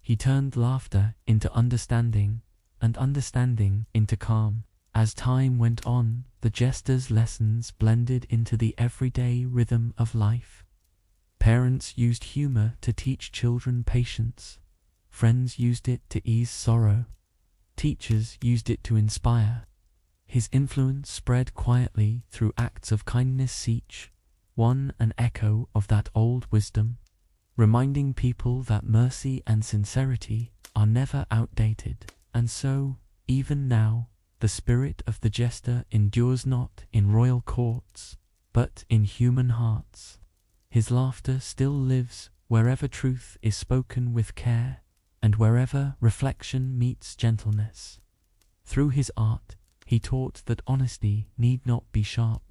He turned laughter into understanding, and understanding into calm. As time went on, the jester's lessons blended into the everyday rhythm of life. Parents used humor to teach children patience. Friends used it to ease sorrow. Teachers used it to inspire. His influence spread quietly through acts of kindness, each one an echo of that old wisdom, reminding people that mercy and sincerity are never outdated. And so, even now, the spirit of the jester endures not in royal courts, but in human hearts. His laughter still lives wherever truth is spoken with care, and wherever reflection meets gentleness. Through his art, he taught that honesty need not be sharp,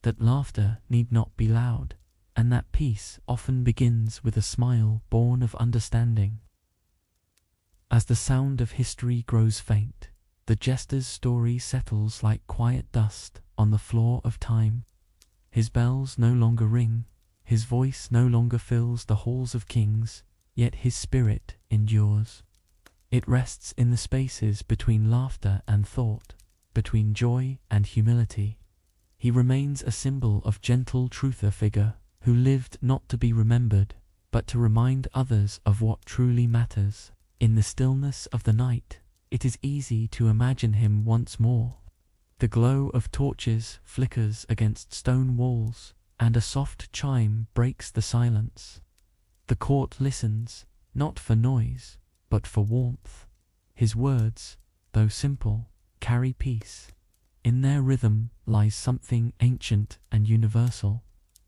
that laughter need not be loud, and that peace often begins with a smile born of understanding. As the sound of history grows faint, the jester's story settles like quiet dust on the floor of time. His bells no longer ring, his voice no longer fills the halls of kings, yet his spirit endures. It rests in the spaces between laughter and thought, between joy and humility. He remains a symbol of gentle truther figure who lived not to be remembered, but to remind others of what truly matters. In the stillness of the night, it is easy to imagine him once more. The glow of torches flickers against stone walls, and a soft chime breaks the silence. The court listens, not for noise, but for warmth. His words, though simple, carry peace. In their rhythm lies something ancient and universal,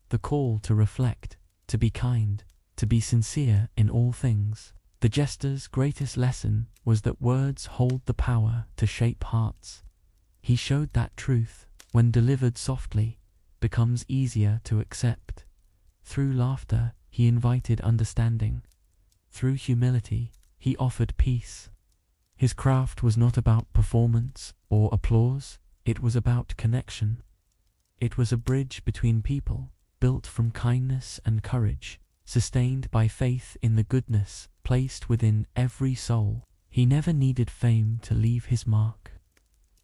the call to reflect, to be kind, to be sincere in all things. The jester's greatest lesson was that words hold the power to shape hearts. He showed that truth, when delivered softly, becomes easier to accept. Through laughter, he invited understanding. Through humility, he offered peace. His craft was not about performance or applause, it was about connection. It was a bridge between people, built from kindness and courage, sustained by faith in the goodness placed within every soul. He never needed fame to leave his mark.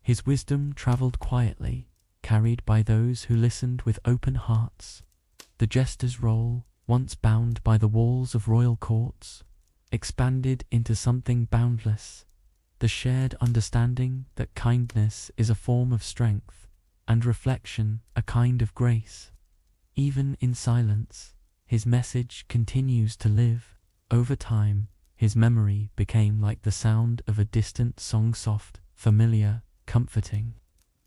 His wisdom traveled quietly, carried by those who listened with open hearts. The jester's role, once bound by the walls of royal courts, expanded into something boundless, the shared understanding that kindness is a form of strength, and reflection a kind of grace. Even in silence, his message continues to live. Over time, his memory became like the sound of a distant song, soft, familiar, comforting.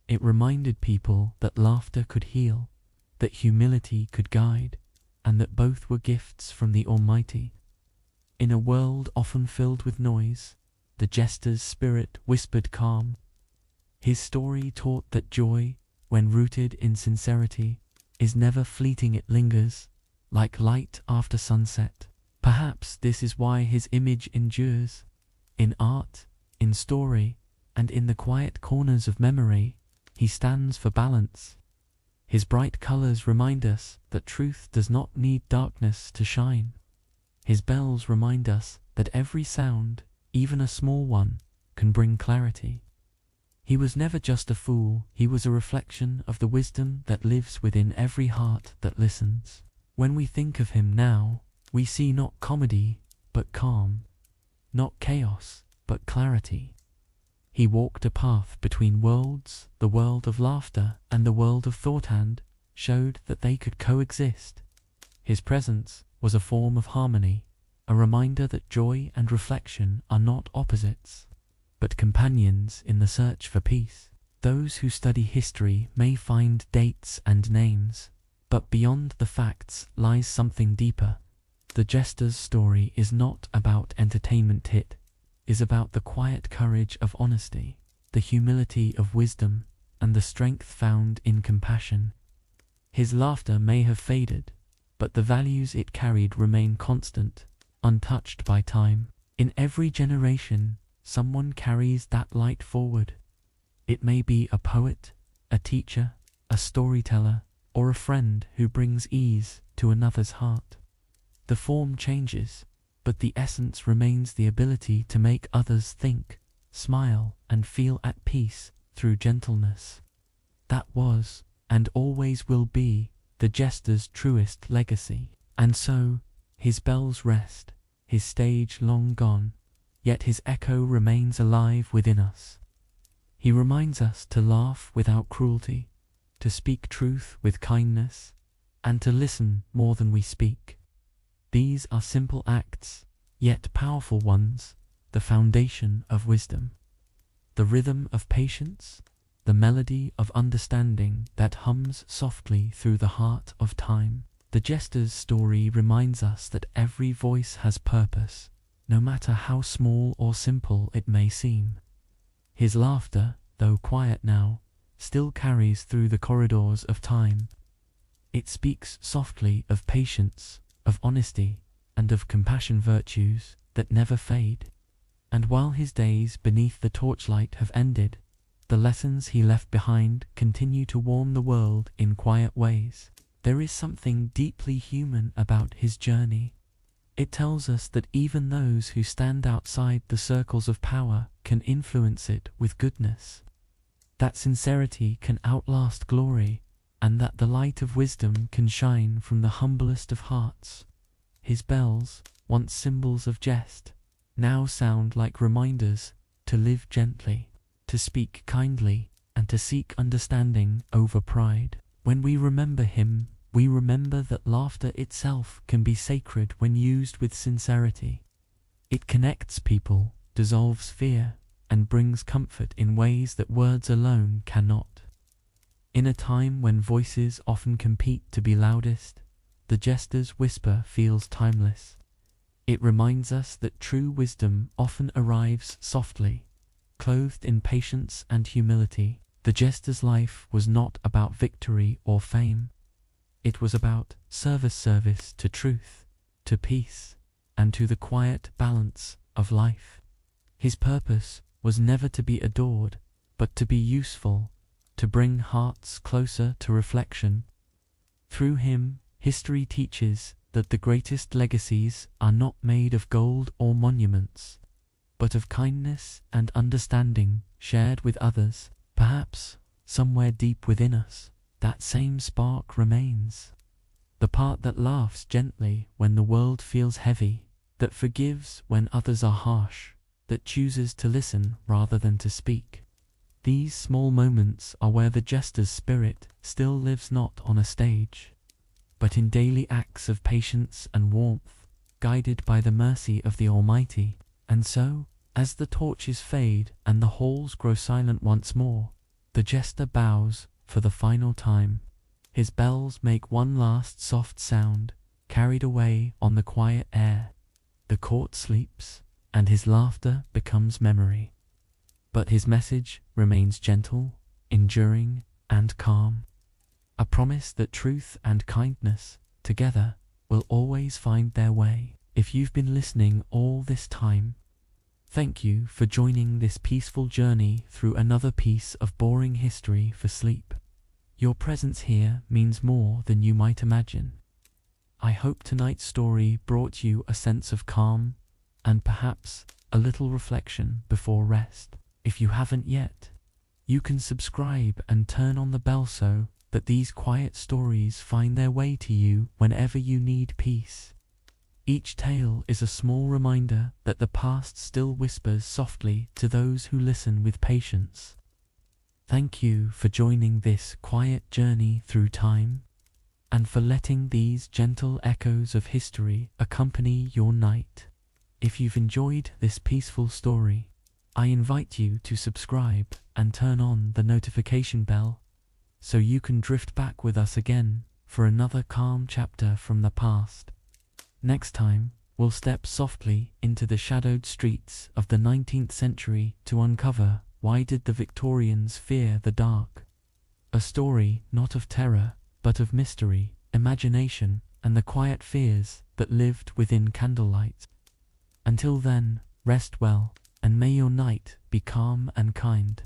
It reminded people that laughter could heal, that humility could guide, and that both were gifts from the Almighty. In a world often filled with noise, the jester's spirit whispered calm. His story taught that joy, when rooted in sincerity, is never fleeting, it lingers, like light after sunset. Perhaps this is why his image endures. In art, in story, and in the quiet corners of memory, he stands for balance. His bright colors remind us that truth does not need darkness to shine. His bells remind us that every sound, even a small one, can bring clarity. He was never just a fool, he was a reflection of the wisdom that lives within every heart that listens. When we think of him now, we see not comedy, but calm, not chaos, but clarity. He walked a path between worlds, the world of laughter and the world of thought, and showed that they could coexist. His presence was a form of harmony, a reminder that joy and reflection are not opposites, but companions in the search for peace. Those who study history may find dates and names, but beyond the facts lies something deeper. The Jester's story is not about entertainment, it is about the quiet courage of honesty, the humility of wisdom, and the strength found in compassion. His laughter may have faded, but the values it carried remain constant, untouched by time. In every generation, someone carries that light forward. It may be a poet, a teacher, a storyteller, or a friend who brings ease to another's heart. The form changes, but the essence remains, the ability to make others think, smile, and feel at peace through gentleness. That was, and always will be, the Jester's truest legacy. And so, his bells rest, his stage long gone, yet his echo remains alive within us. He reminds us to laugh without cruelty, to speak truth with kindness, and to listen more than we speak. These are simple acts, yet powerful ones, the foundation of wisdom, the rhythm of patience, the melody of understanding that hums softly through the heart of time. The Jester's story reminds us that every voice has purpose, no matter how small or simple it may seem. His laughter, though quiet now, still carries through the corridors of time. It speaks softly of patience, of honesty, and of compassion, virtues that never fade. And while his days beneath the torchlight have ended, the lessons he left behind continue to warm the world in quiet ways. There is something deeply human about his journey. It tells us that even those who stand outside the circles of power can influence it with goodness, that sincerity can outlast glory, and that the light of wisdom can shine from the humblest of hearts. His bells, once symbols of jest, now sound like reminders to live gently, to speak kindly, and to seek understanding over pride. When we remember him, we remember that laughter itself can be sacred when used with sincerity. It connects people, dissolves fear, and brings comfort in ways that words alone cannot. In a time when voices often compete to be loudest, the Jester's whisper feels timeless. It reminds us that true wisdom often arrives softly, clothed in patience and humility. The Jester's life was not about victory or fame. It was about service to truth, to peace, and to the quiet balance of life. His purpose was never to be adored, but to be useful, to bring hearts closer to reflection. Through him, history teaches that the greatest legacies are not made of gold or monuments, but of kindness and understanding shared with others. Perhaps, somewhere deep within us, that same spark remains. The part that laughs gently when the world feels heavy, that forgives when others are harsh, that chooses to listen rather than to speak. These small moments are where the Jester's spirit still lives, not on a stage, but in daily acts of patience and warmth, guided by the mercy of the Almighty. And so, as the torches fade and the halls grow silent once more, the Jester bows for the final time. His bells make one last soft sound, carried away on the quiet air. The court sleeps, and his laughter becomes memory. But his message remains gentle, enduring, and calm. A promise that truth and kindness, together, will always find their way. If you've been listening all this time, thank you for joining this peaceful journey through another piece of boring history for sleep. Your presence here means more than you might imagine. I hope tonight's story brought you a sense of calm and perhaps a little reflection before rest. If you haven't yet, you can subscribe and turn on the bell so that these quiet stories find their way to you whenever you need peace. Each tale is a small reminder that the past still whispers softly to those who listen with patience. Thank you for joining this quiet journey through time, and for letting these gentle echoes of history accompany your night. If you've enjoyed this peaceful story, I invite you to subscribe and turn on the notification bell so you can drift back with us again for another calm chapter from the past. Next time, we'll step softly into the shadowed streets of the 19th century to uncover why did the Victorians fear the dark? A story not of terror, but of mystery, imagination, and the quiet fears that lived within candlelight. Until then, rest well, and may your night be calm and kind.